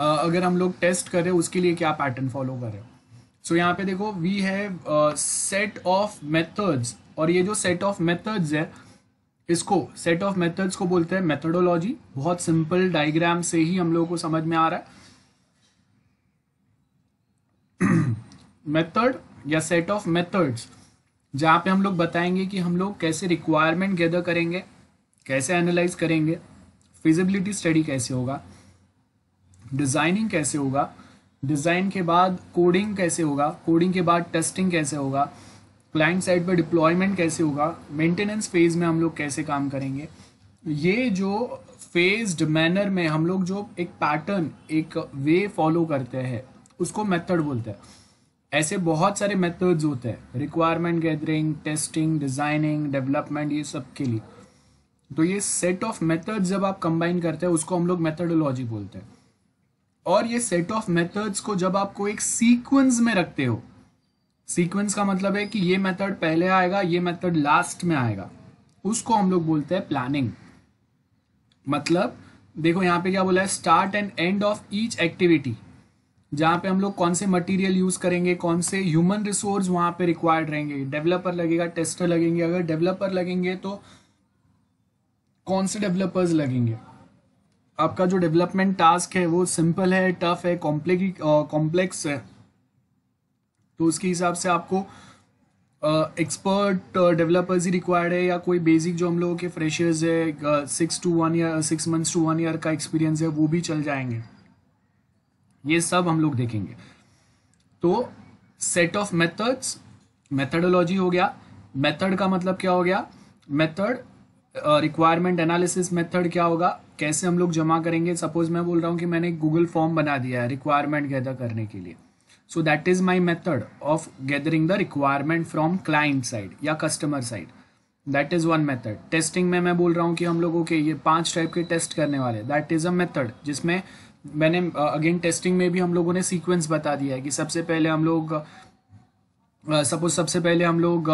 अगर हम लोग टेस्ट कर रहे हैं उसके लिए क्या पैटर्न फॉलो कर रहे हैं। सो यहाँ पे देखो we have set of methods, और ये जो सेट ऑफ मेथड्स है इसको सेट ऑफ मेथड्स को बोलते हैं मेथडोलॉजी। बहुत सिंपल डायग्राम से ही हम लोगों को समझ में आ रहा है। मेथड या सेट ऑफ मेथड्स जहाँ पे हम लोग बताएंगे कि हम लोग कैसे रिक्वायरमेंट गैदर करेंगे, कैसे एनालाइज करेंगे, फिजिबिलिटी स्टडी कैसे होगा, डिज़ाइनिंग कैसे होगा, डिज़ाइन के बाद कोडिंग कैसे होगा, कोडिंग के बाद टेस्टिंग कैसे होगा, क्लाइंट साइड पर डिप्लॉयमेंट कैसे होगा, मेंटेनेंस फेज में हम लोग कैसे काम करेंगे। ये जो फेज्ड मैनर में हम लोग जो एक पैटर्न, एक वे फॉलो करते हैं उसको मेथड बोलते हैं। ऐसे बहुत सारे मेथड्स होते हैं, requirement gathering, testing, designing, development, ये सब के लिए। तो ये सेट ऑफ मेथड्स जब आप कंबाइन करते हैं उसको हम लोग मेथडोलॉजी बोलते हैं। और ये सेट ऑफ मेथड्स को जब आपको एक सीक्वेंस में रखते हो, सीक्वेंस का मतलब है कि ये मेथड पहले आएगा, ये मेथड लास्ट में आएगा, उसको हम लोग बोलते हैं प्लानिंग। मतलब देखो यहाँ पे क्या बोला है, start and end of each activity, जहाँ पे हम लोग कौन से मटेरियल यूज करेंगे, कौन से ह्यूमन रिसोर्स वहां पे रिक्वायर्ड रहेंगे, डेवलपर लगेगा, टेस्टर लगेंगे, अगर डेवलपर लगेंगे तो कौन से डेवलपर्स लगेंगे, आपका जो डेवलपमेंट टास्क है वो सिंपल है, टफ है, कॉम्प्लेक्स है, तो उसके हिसाब से आपको एक्सपर्ट डेवलपर्स ही रिक्वायर्ड है, या कोई बेसिक जो हम लोगों के फ्रेशर्स है 6 मंथ्स टू 1 ईयर का एक्सपीरियंस है वो भी चल जाएंगे, ये सब हम लोग देखेंगे। तो सेट ऑफ मेथड्स, मेथडोलॉजी हो गया। मेथड का मतलब क्या हो गया? मेथड रिक्वायरमेंट एनालिसिस मेथड क्या होगा, कैसे हम लोग जमा करेंगे। सपोज मैं बोल रहा हूँ कि मैंने एक गूगल फॉर्म बना दिया है रिक्वायरमेंट गैदर करने के लिए, so that is my method of gathering the requirement from client side या customer side, that is one method. Testing में मैं बोल रहा हूँ कि हम लोगों के ये 5 टाइप के टेस्ट करने वाले, दैट इज अ मेथड, जिसमें मैंने अगेन टेस्टिंग में भी हम लोगों ने सीक्वेंस बता दिया है कि सबसे पहले हम लोग सबसे पहले हम लोग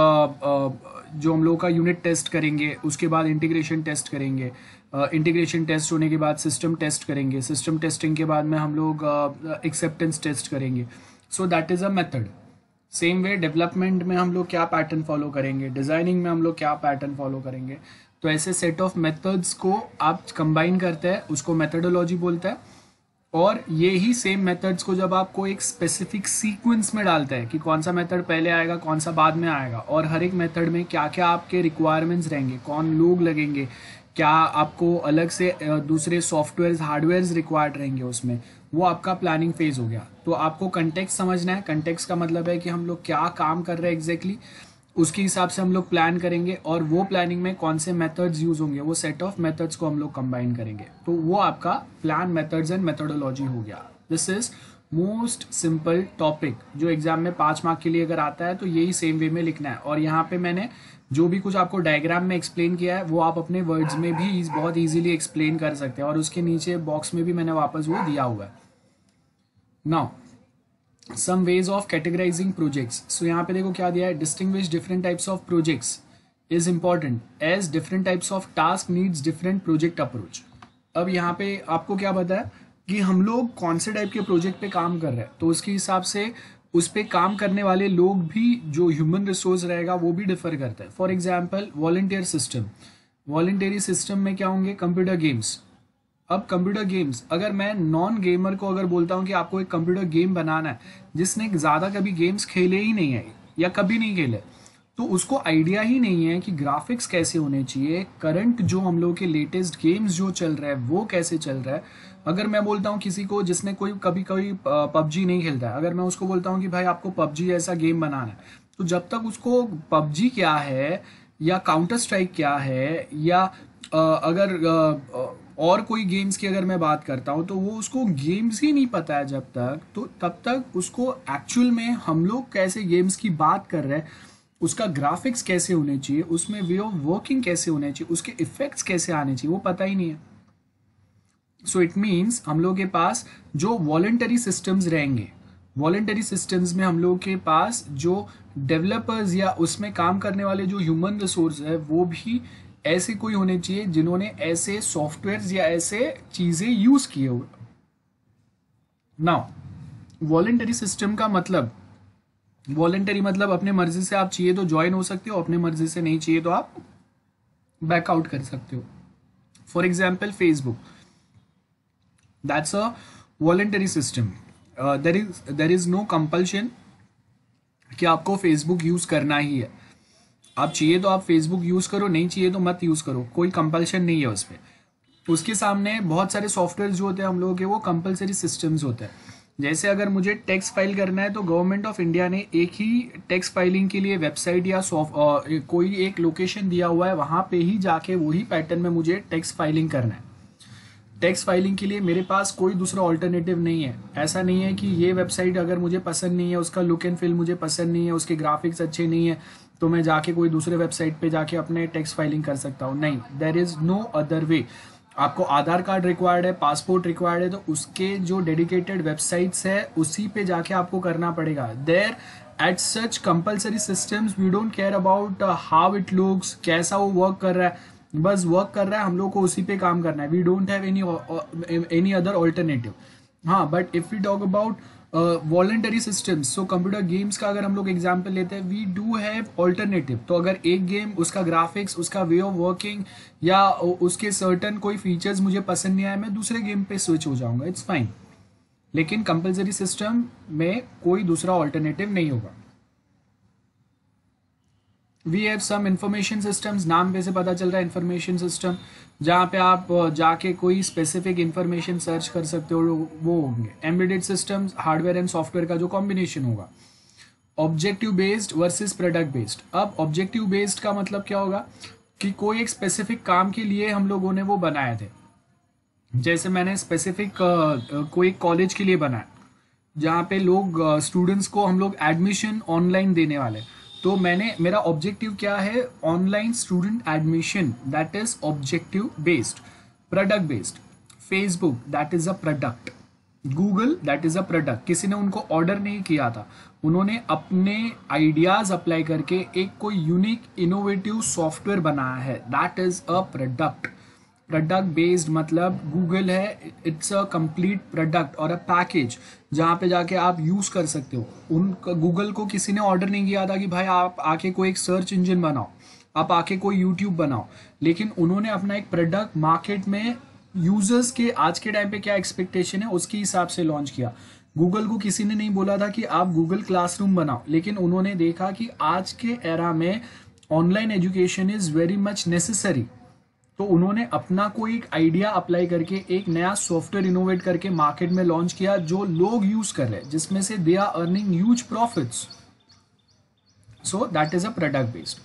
जो हम लोग का यूनिट टेस्ट करेंगे, उसके बाद इंटीग्रेशन टेस्ट करेंगे, इंटीग्रेशन टेस्ट होने के बाद सिस्टम टेस्ट करेंगे, सिस्टम टेस्टिंग के बाद में हम लोग एक्सेप्टेंस टेस्ट करेंगे। सो that is a method. Same way development में हम लोग क्या पैटर्न फॉलो करेंगे, डिजाइनिंग में हम लोग क्या पैटर्न फॉलो करेंगे। तो ऐसे सेट ऑफ मेथड्स को आप कंबाइन करते हैं, उसको मेथडोलॉजी बोलते हैं। और ये ही सेम मेथड्स को जब आपको एक स्पेसिफिक सीक्वेंस में डालते हैं कि कौन सा मेथड पहले आएगा कौन सा बाद में आएगा, और हर एक मेथड में क्या क्या आपके रिक्वायरमेंट्स रहेंगे, कौन लोग लगेंगे, क्या आपको अलग से दूसरे सॉफ्टवेयर हार्डवेयर रिक्वायर्ड रहेंगे उसमें, वो आपका प्लानिंग फेज हो गया। तो आपको कंटेक्स्ट समझना है। कंटेक्स्ट का मतलब है कि हम लोग क्या काम कर रहे हैं एग्जैक्टली, उसके हिसाब से हम लोग प्लान करेंगे, और वो प्लानिंग में कौन से मेथड्स यूज होंगे, वो सेट ऑफ मेथड्स को हम लोग कंबाइन करेंगे। तो वो आपका प्लान, मेथड्स एंड मेथडोलॉजी हो गया। This is most simple topic जो एग्जाम में 5 मार्क के लिए अगर आता है तो यही सेम वे में लिखना है। और यहाँ पे मैंने जो भी कुछ आपको डायग्राम में एक्सप्लेन किया है वो आप अपने वर्ड्स में भी बहुत ईजिली एक्सप्लेन कर सकते हैं, और उसके नीचे बॉक्स में भी मैंने वापस वो दिया हुआ है। Now some ways of categorizing projects. So यहाँ पे देखो क्या दिया है, distinguish different types of projects is important as different types of task needs different project approach. अब यहाँ पे आपको क्या पता है कि हम लोग कौन से टाइप के प्रोजेक्ट पे काम कर रहे हैं, तो उसके हिसाब से उस पे काम करने वाले लोग भी, जो ह्यूमन रिसोर्स रहेगा वो भी डिफर करता है। For example volunteer system, voluntary system में क्या होंगे, कंप्यूटर गेम्स। अब कंप्यूटर गेम्स, अगर मैं नॉन गेमर को अगर बोलता हूँ कि आपको एक कंप्यूटर गेम बनाना है, जिसने ज़्यादा कभी गेम्स खेले ही नहीं है या कभी नहीं खेले, तो उसको आइडिया ही नहीं है कि ग्राफिक्स कैसे होने चाहिए, करंट जो हम लोग के लेटेस्ट गेम्स जो चल रहा है वो कैसे चल रहा है। अगर मैं बोलता हूँ किसी को जिसने कोई कभी कभी पबजी नहीं खेलता है, अगर मैं उसको बोलता हूँ कि भाई आपको पबजी जैसा गेम बनाना है, तो जब तक उसको पबजी क्या है या काउंटर स्ट्राइक क्या है, या अगर और कोई गेम्स की अगर मैं बात करता हूँ, तो वो उसको गेम्स ही नहीं पता है जब तक, तो तब तक उसको एक्चुअल में हम लोग कैसे गेम्स की बात कर रहे हैं, उसका ग्राफिक्स कैसे होने चाहिए, उसमें वे ऑफ वर्किंग कैसे होने चाहिए, उसके इफेक्ट्स कैसे आने चाहिए, वो पता ही नहीं है। सो इट मीन्स हम लोग के पास जो वॉलंटरी सिस्टम्स रहेंगे, वॉलंटरी सिस्टम्स में हम लोग के पास जो डेवलपर्स या उसमें काम करने वाले जो ह्यूमन रिसोर्स है वो भी ऐसे कोई होने चाहिए जिन्होंने ऐसे सॉफ्टवेयर या ऐसे चीजें यूज किए हुए। नाउ वॉलंटरी सिस्टम का मतलब, वॉलंटरी मतलब अपने मर्जी से आप चाहिए तो ज्वाइन हो सकते हो, अपने मर्जी से नहीं चाहिए तो आप बैकआउट कर सकते हो। For example Facebook, that's a voluntary system. There is no compulsion कि आपको फेसबुक यूज करना ही है। आप चाहिए तो आप फेसबुक यूज करो, नहीं चाहिए तो मत यूज करो, कोई कंपल्शन नहीं है उस पर। उसके सामने बहुत सारे सॉफ्टवेयर जो होते हैं हम लोगों के, वो कंपलसरी सिस्टम्स होते हैं। जैसे अगर मुझे टैक्स फाइल करना है तो गवर्नमेंट ऑफ इंडिया ने एक ही टैक्स फाइलिंग के लिए वेबसाइट या कोई एक लोकेशन दिया हुआ है, वहां पे ही जाके वही पैटर्न में मुझे टैक्स फाइलिंग करना है। टैक्स फाइलिंग के लिए मेरे पास कोई दूसरा ऑल्टरनेटिव नहीं है। ऐसा नहीं है कि ये वेबसाइट अगर मुझे पसंद नहीं है, उसका लुक एंड फील मुझे पसंद नहीं है, उसके ग्राफिक्स अच्छे नहीं है, तो मैं जाके कोई दूसरे वेबसाइट पे जाके अपने टैक्स फाइलिंग कर सकता हूँ। नहीं, there is no other way. आपको आधार कार्ड रिक्वायर्ड है, पासपोर्ट रिक्वायर्ड है, तो उसके जो डेडिकेटेड वेबसाइट्स है उसी पे जाके आपको करना पड़ेगा। There are such compulsory systems we don't care about how it looks, कैसा वो वर्क कर रहा है, बस वर्क कर रहा है, हम लोग को उसी पे काम करना है। We don't have any other alternative. हाँ, but if we talk about voluntary systems, so computer games का अगर हम लोग एग्जाम्पल लेते हैं, वी डू हैव ऑल्टरनेटिव। तो अगर एक गेम, उसका ग्राफिक्स, उसका वे ऑफ वर्किंग या उसके सर्टन कोई फीचर्स मुझे पसंद नहीं आए, मैं दूसरे गेम पे स्विच हो जाऊंगा, इट्स फाइन। लेकिन कंपल्सरी सिस्टम में कोई दूसरा ऑल्टरनेटिव नहीं होगा। We have some information systems, नाम पे से पता चल रहा है इंफॉर्मेशन सिस्टम, जहाँ पे आप जाके कोई स्पेसिफिक इंफॉर्मेशन सर्च कर सकते हो, वो होंगे। Embedded systems hardware and software का जो कॉम्बिनेशन होगा। Objective based versus product based. अब ऑब्जेक्टिव बेस्ड का मतलब क्या होगा कि कोई एक स्पेसिफिक काम के लिए हम लोगों ने वो बनाए थे। जैसे मैंने स्पेसिफिक कोई कॉलेज के लिए बनाया जहाँ पे लोग स्टूडेंट्स को हम लोग एडमिशन ऑनलाइन देने वाले, तो मैंने मेरा ऑब्जेक्टिव क्या है, online student admission, that is objective based. Product based, Facebook that is a product, Google that is a product. किसी ने उनको ऑर्डर नहीं किया था, उन्होंने अपने आइडियाज अप्लाई करके एक कोई यूनिक इनोवेटिव सॉफ्टवेयर बनाया है, that is a product. Product based मतलब गूगल है, इट्स अ कंप्लीट प्रोडक्ट और अ पैकेज जहाँ पे जाके आप यूज कर सकते हो। उन गूगल को किसी ने ऑर्डर नहीं किया था कि भाई आप आके कोई एक सर्च इंजन बनाओ, आप आके कोई यूट्यूब बनाओ, लेकिन उन्होंने अपना एक प्रोडक्ट मार्केट में यूजर्स के आज के टाइम पे क्या एक्सपेक्टेशन है उसके हिसाब से लॉन्च किया। गूगल को किसी ने नहीं बोला था कि आप गूगल क्लासरूम बनाओ, लेकिन उन्होंने देखा कि आज के एरा में online education is very much necessary, तो उन्होंने अपना कोई एक आइडिया अप्लाई करके एक नया सॉफ्टवेयर इनोवेट करके मार्केट में लॉन्च किया जो लोग यूज कर रहे हैं, जिसमें से they are earning huge profits. So that is a product based.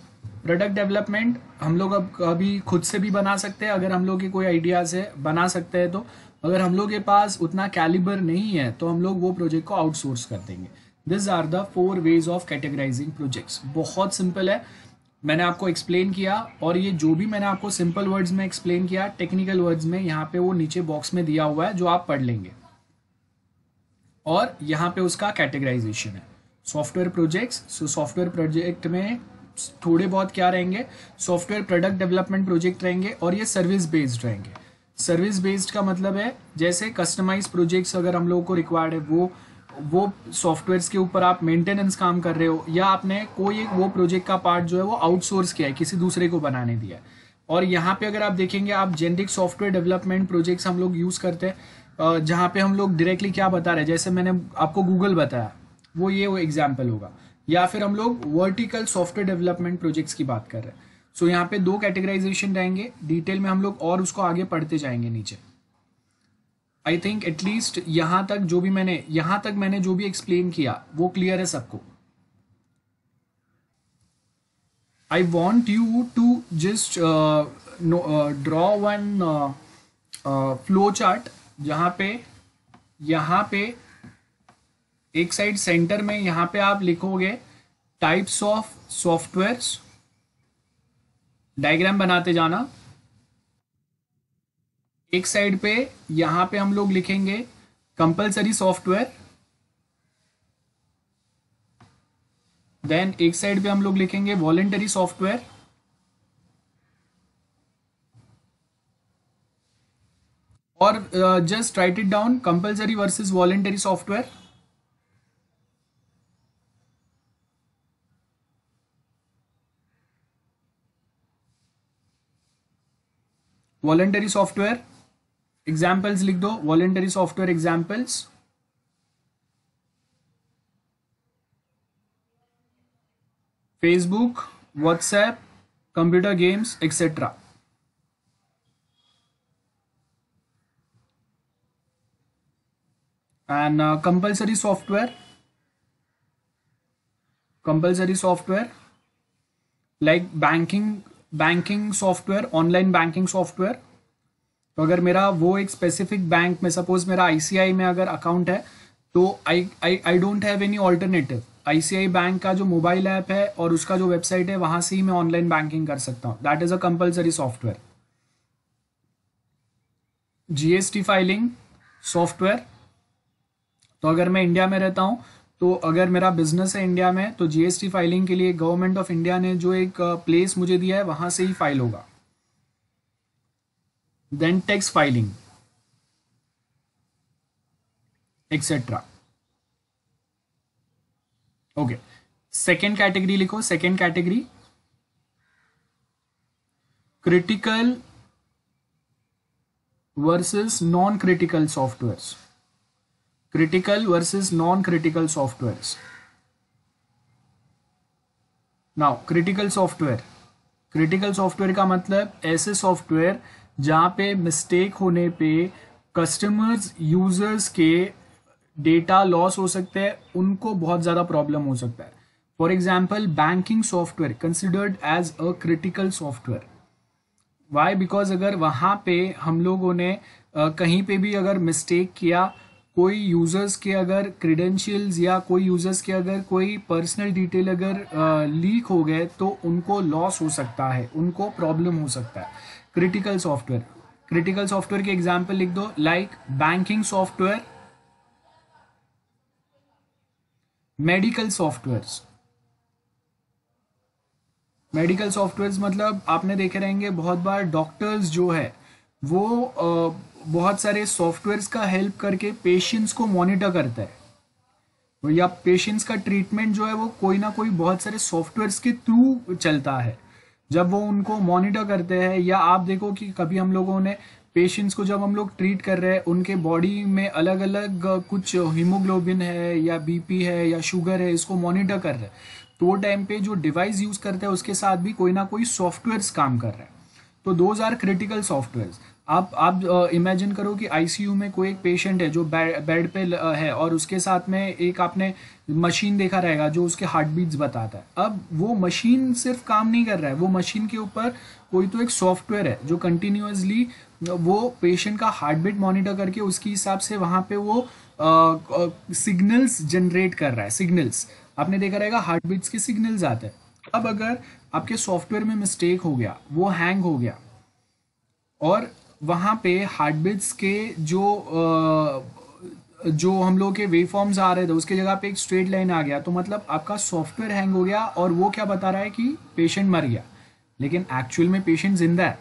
Product development हम लोग अब कभी खुद से भी बना सकते हैं, अगर हम लोग के कोई आइडियाज है बना सकते हैं, तो अगर हम लोग के पास उतना कैलिबर नहीं है तो हम लोग वो प्रोजेक्ट को आउटसोर्स कर देंगे। This are the 4 ways of categorizing projects. बहुत सिंपल है, मैंने आपको एक्सप्लेन किया, और ये जो भी मैंने आपको सिंपल वर्ड्स में एक्सप्लेन किया, टेक्निकल वर्ड्स में यहाँ पे वो नीचे बॉक्स में दिया हुआ है जो आप पढ़ लेंगे, और यहाँ पे उसका कैटेगराइजेशन है। Software projects, so software project में थोड़े बहुत क्या रहेंगे, सॉफ्टवेयर प्रोडक्ट डेवलपमेंट प्रोजेक्ट रहेंगे, और ये सर्विस बेस्ड रहेंगे। सर्विस बेस्ड का मतलब है जैसे कस्टमाइज प्रोजेक्ट्स अगर हम लोगों को रिक्वायर्ड है, वो सॉफ्टवेयर्स के ऊपर आप मेंटेनेंस काम कर रहे हो, या आपने कोई एक वो प्रोजेक्ट का पार्ट जो है वो आउटसोर्स किया है, किसी दूसरे को बनाने दिया है। और यहाँ पे अगर आप देखेंगे, आप जेनरिक सॉफ्टवेयर डेवलपमेंट प्रोजेक्ट्स हम लोग यूज़ करते हैं, जहाँ पे हम लोग डायरेक्टली क्या बता रहे हैं, जैसे मैंने आपको गूगल बताया, वो एग्जाम्पल होगा। या फिर हम लोग वर्टिकल सॉफ्टवेयर डेवलपमेंट प्रोजेक्ट्स की बात कर रहे हैं। सो यहाँ पे 2 कैटेगराइजेशन रहेंगे, डिटेल में हम लोग और उसको आगे पढ़ते जाएंगे नीचे। आई थिंक एटलीस्ट यहाँ तक मैंने जो भी एक्सप्लेन किया वो क्लियर है सबको। I want you to just draw one flow chart, जहाँ पे एक साइड सेंटर में यहाँ पे आप लिखोगे टाइप्स ऑफ सॉफ्टवेयर्स, डायग्राम बनाते जाना। एक साइड पे यहाँ पे हम लोग लिखेंगे कंपलसरी सॉफ्टवेयर, देन एक साइड पे हम लोग लिखेंगे वॉलेंटरी सॉफ्टवेयर, और just right it down, compulsory versus voluntary software. Voluntary software examples लिख दो, voluntary software examples. Facebook, WhatsApp, computer games etcetera. And compulsory software like banking software, online banking software. तो अगर मेरा वो एक स्पेसिफिक बैंक में, suppose मेरा ICI में अगर अकाउंट है, तो I don't have any alternative, ICI bank का जो मोबाइल ऐप है और उसका जो वेबसाइट है वहां से ही मैं ऑनलाइन बैंकिंग कर सकता हूँ, that is a compulsory software. GST filing software, तो अगर मैं इंडिया में रहता हूँ, तो अगर मेरा बिजनेस है इंडिया में, तो जीएसटी फाइलिंग के लिए गवर्नमेंट ऑफ इंडिया ने जो एक प्लेस मुझे दिया है वहां से ही फाइल होगा। Then tax filing etcetera. Okay, second category लिखो। Second category critical versus non critical softwares. Critical versus non critical softwares. Now critical software का मतलब ऐसे सॉफ्टवेयर जहाँ पे मिस्टेक होने पे कस्टमर्स यूजर्स के डेटा लॉस हो सकते हैं, उनको बहुत ज़्यादा प्रॉब्लम हो सकता है. For example banking software considered as a critical software. Why? Because अगर वहाँ पे हम लोगों ने कहीं पे भी अगर मिस्टेक किया, कोई यूजर्स के अगर क्रीडेंशियल्स या कोई यूजर्स के अगर कोई पर्सनल डिटेल अगर लीक हो गए तो उनको लॉस हो सकता है, उनको प्रॉब्लम हो सकता है. क्रिटिकल सॉफ्टवेयर के एग्जाम्पल लिख दो, like banking software, medical softwares मतलब आपने देखे रहेंगे बहुत बार डॉक्टर्स जो है वो बहुत सारे सॉफ्टवेयर्स का हेल्प करके पेशेंट्स को मॉनिटर करता है, या पेशेंट्स का ट्रीटमेंट जो है वो कोई ना कोई बहुत सारे सॉफ्टवेयर्स के थ्रू चलता है. जब वो उनको मॉनिटर करते हैं, या आप देखो कि कभी हम लोगों ने पेशेंट्स को जब हम लोग ट्रीट कर रहे हैं उनके बॉडी में अलग अलग कुछ हीमोग्लोबिन है या बीपी है या शुगर है, इसको मॉनिटर कर रहे हैं, तो वो टाइम पे जो डिवाइस यूज करते हैं उसके साथ भी कोई ना कोई सॉफ्टवेयर्स काम कर रहे हैं. तो दोज आर क्रिटिकल सॉफ्टवेयर्स. आप इमेजिन करो कि आईसीयू में कोई एक पेशेंट है जो बेड पे है और उसके साथ में एक आपने मशीन देखा रहेगा जो उसके हार्ट बीट्स बताता है. अब वो मशीन सिर्फ काम नहीं कर रहा है, वो मशीन के ऊपर कोई तो एक सॉफ्टवेयर है जो कंटिन्यूअसली वो पेशेंट का हार्ट बीट मॉनिटर करके उसके हिसाब से वहां पे वो सिग्नल्स जनरेट कर रहा है. सिग्नल्स आपने देखा रहेगा, हार्ट बीट्स के सिग्नल्स आते हैं. अब अगर आपके सॉफ्टवेयर में मिस्टेक हो गया, वो हैंग हो गया और वहां पे हार्ट बीट्स के जो हम लोग के वेव फॉर्म्स आ रहे थे उसके जगह पे एक स्ट्रेट लाइन आ गया, तो मतलब आपका सॉफ्टवेयर हैंग हो गया और वो क्या बता रहा है कि पेशेंट मर गया, लेकिन एक्चुअल में पेशेंट जिंदा है.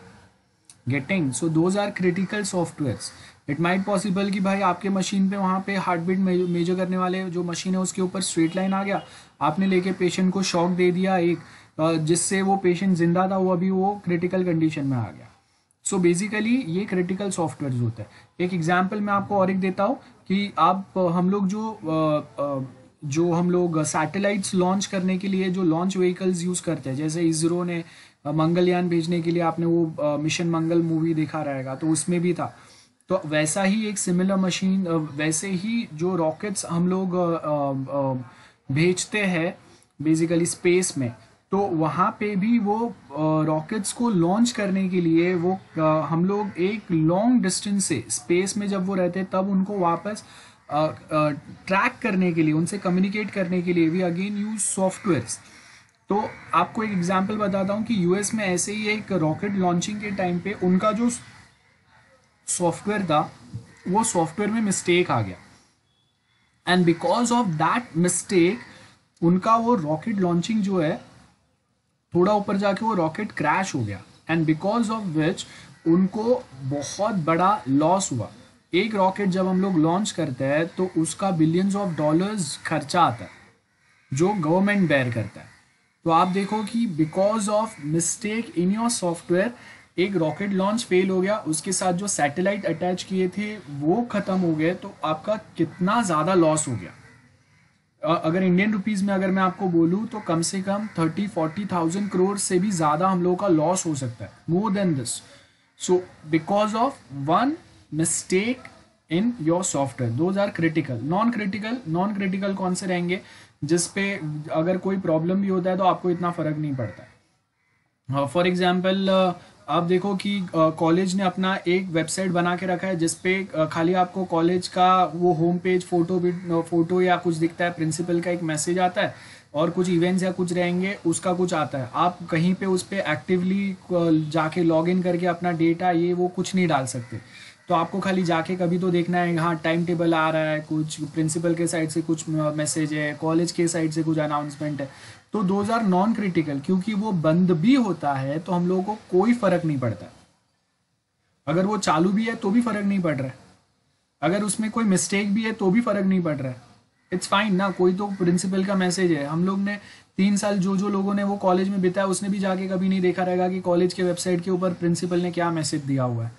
Getting? So those are critical softwares. It might possible कि भाई आपके मशीन पे वहाँ पे हार्ट बीट मेजर करने वाले जो मशीन है उसके ऊपर स्ट्रेट लाइन आ गया, आपने लेके पेशेंट को शॉक दे दिया एक, जिससे वो पेशेंट जिंदा था वो अभी वो क्रिटिकल कंडीशन में आ गया. सो बेसिकली ये क्रिटिकल सॉफ्टवेयर होता है. एक एग्जाम्पल मैं आपको और एक देता हूँ कि आप हम लोग जो हम लोग सैटेलाइट्स लॉन्च करने के लिए जो लॉन्च व्हीकल्स यूज करते हैं, जैसे इसरो ने मंगलयान भेजने के लिए आपने वो मिशन मंगल मूवी देखा रहेगा, तो उसमें भी था. तो वैसा ही एक सिमिलर मशीन, वैसे ही जो रॉकेट्स हम लोग भेजते हैं बेसिकली स्पेस में, तो वहाँ पे भी वो रॉकेट्स को लॉन्च करने के लिए वो हम लोग एक लॉन्ग डिस्टेंस से स्पेस में जब वो रहते हैं तब उनको वापस ट्रैक करने के लिए, उनसे कम्युनिकेट करने के लिए भी अगेन यूज सॉफ्टवेयर्स. तो आपको एक एग्जांपल बताता हूँ कि यूएस में ऐसे ही एक रॉकेट लॉन्चिंग के टाइम पे उनका जो सॉफ्टवेयर था वो सॉफ्टवेयर में मिस्टेक आ गया, and because of that mistake उनका वो रॉकेट लॉन्चिंग जो है थोड़ा ऊपर जाके वो रॉकेट क्रैश हो गया, एंड बिकॉज ऑफ विच उनको बहुत बड़ा लॉस हुआ. एक रॉकेट जब हम लोग लॉन्च करते हैं तो उसका बिलियंस ऑफ डॉलर्स खर्चा आता है जो गवर्नमेंट बेयर करता है. तो आप देखो कि because of mistake in your software एक रॉकेट लॉन्च फेल हो गया, उसके साथ जो सैटेलाइट अटैच किए थे वो खत्म हो गए, तो आपका कितना ज़्यादा लॉस हो गया. अगर इंडियन रुपीज में अगर मैं आपको बोलूँ तो कम से कम 30-40,000 करोड़ से भी ज़्यादा हम लोगों का लॉस हो सकता है, more than this. So because of one mistake in your software. Those are critical. Non critical कौन से रहेंगे? जिसपे अगर कोई प्रॉब्लम भी होता है तो आपको इतना फर्क नहीं पड़ता. फॉर एग्जाम्पल आप देखो कि कॉलेज ने अपना एक वेबसाइट बना के रखा है जिसपे खाली आपको कॉलेज का वो होम पेज फोटो या कुछ दिखता है, प्रिंसिपल का एक मैसेज आता है और कुछ इवेंट्स या कुछ रहेंगे उसका कुछ आता है. आप कहीं पे उस पर एक्टिवली जाके लॉग इन करके अपना डेटा ये वो कुछ नहीं डाल सकते. तो आपको खाली जाके कभी तो देखना है हाँ टाइम टेबल आ रहा है, कुछ प्रिंसिपल के साइड से कुछ मैसेज है, कॉलेज के साइड से कुछ अनाउंसमेंट है. तो दोज आर नॉन क्रिटिकल, क्योंकि वो बंद भी होता है तो हम लोगों को कोई फर्क नहीं पड़ता. अगर वो चालू भी है तो भी फर्क नहीं पड़ रहा है, अगर उसमें कोई मिस्टेक भी है तो भी फर्क नहीं पड़ रहा है. इट्स फाइन ना, कोई तो प्रिंसिपल का मैसेज है. हम लोग ने 3 साल जो लोगों ने वो कॉलेज में बिताया उसने भी जाके कभी नहीं देखा रहेगा कि कॉलेज के वेबसाइट के ऊपर प्रिंसिपल ने क्या मैसेज दिया हुआ है.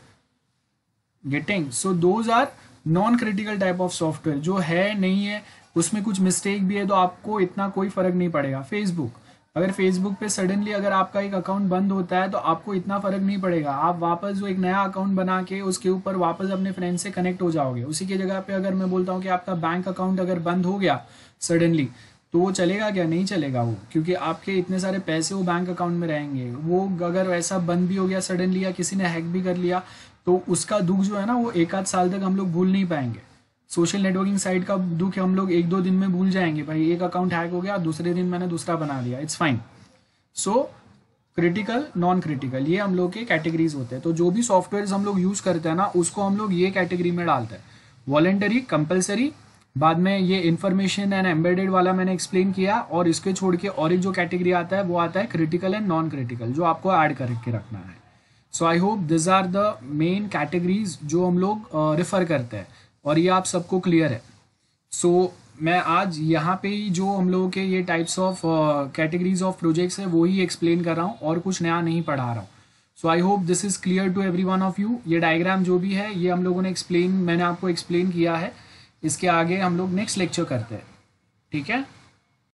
Getting? So those are non critical type of software. जो है नहीं है उसमें कुछ मिस्टेक भी है तो आपको इतना कोई फर्क नहीं पड़ेगा. अगर फेसबुक पे सडनली अगर आपका एक अकाउंट बंद होता है तो आपको इतना फर्क नहीं पड़ेगा, आप वापस जो एक नया अकाउंट बना के उसके ऊपर वापस अपने फ्रेंड से कनेक्ट हो जाओगे। उसी की जगह पे अगर मैं बोलता हूँ कि आपका बैंक अकाउंट अगर बंद हो गया सडनली, तो वो चलेगा क्या? नहीं चलेगा वो, क्योंकि आपके इतने सारे पैसे वो बैंक अकाउंट में रहेंगे। वो अगर वैसा बंद भी हो गया सडनली या किसी ने हैक भी कर लिया, तो उसका दुख जो है ना वो एक आध साल तक हम लोग भूल नहीं पाएंगे। सोशल नेटवर्किंग साइट का दुख हम लोग एक दो दिन में भूल जाएंगे, भाई एक अकाउंट हैक हो गया, दूसरे दिन मैंने दूसरा बना दिया, it's fine. So critical, non critical, ये हम लोग के कैटेगरीज होते हैं। तो जो भी सॉफ्टवेयर हम लोग यूज करते हैं ना, उसको हम लोग ये कैटेगरी में डालते हैं, वॉलेंटरी, कंपलसरी, बाद में ये इन्फॉर्मेशन एंड एम्बेडेड वाला मैंने एक्सप्लेन किया, और इसके छोड़ के और एक जो कैटेगरी आता है वो आता है क्रिटिकल एंड नॉन क्रिटिकल, जो आपको ऐड करके रखना है। So I hope this are the main categories जो हम लोग रेफर करते हैं, और ये आप सबको क्लियर है। सो मैं आज यहाँ पे ही जो हम लोगों के ये types of categories of projects है वो ही एक्सप्लेन कर रहा हूँ, और कुछ नया नहीं पढ़ा रहा हूँ। So I hope this is clear to every one of you. ये डायग्राम जो भी है ये हम लोगों ने मैंने आपको एक्सप्लेन किया है। इसके आगे हम लोग नेक्स्ट लेक्चर करते हैं, ठीक है।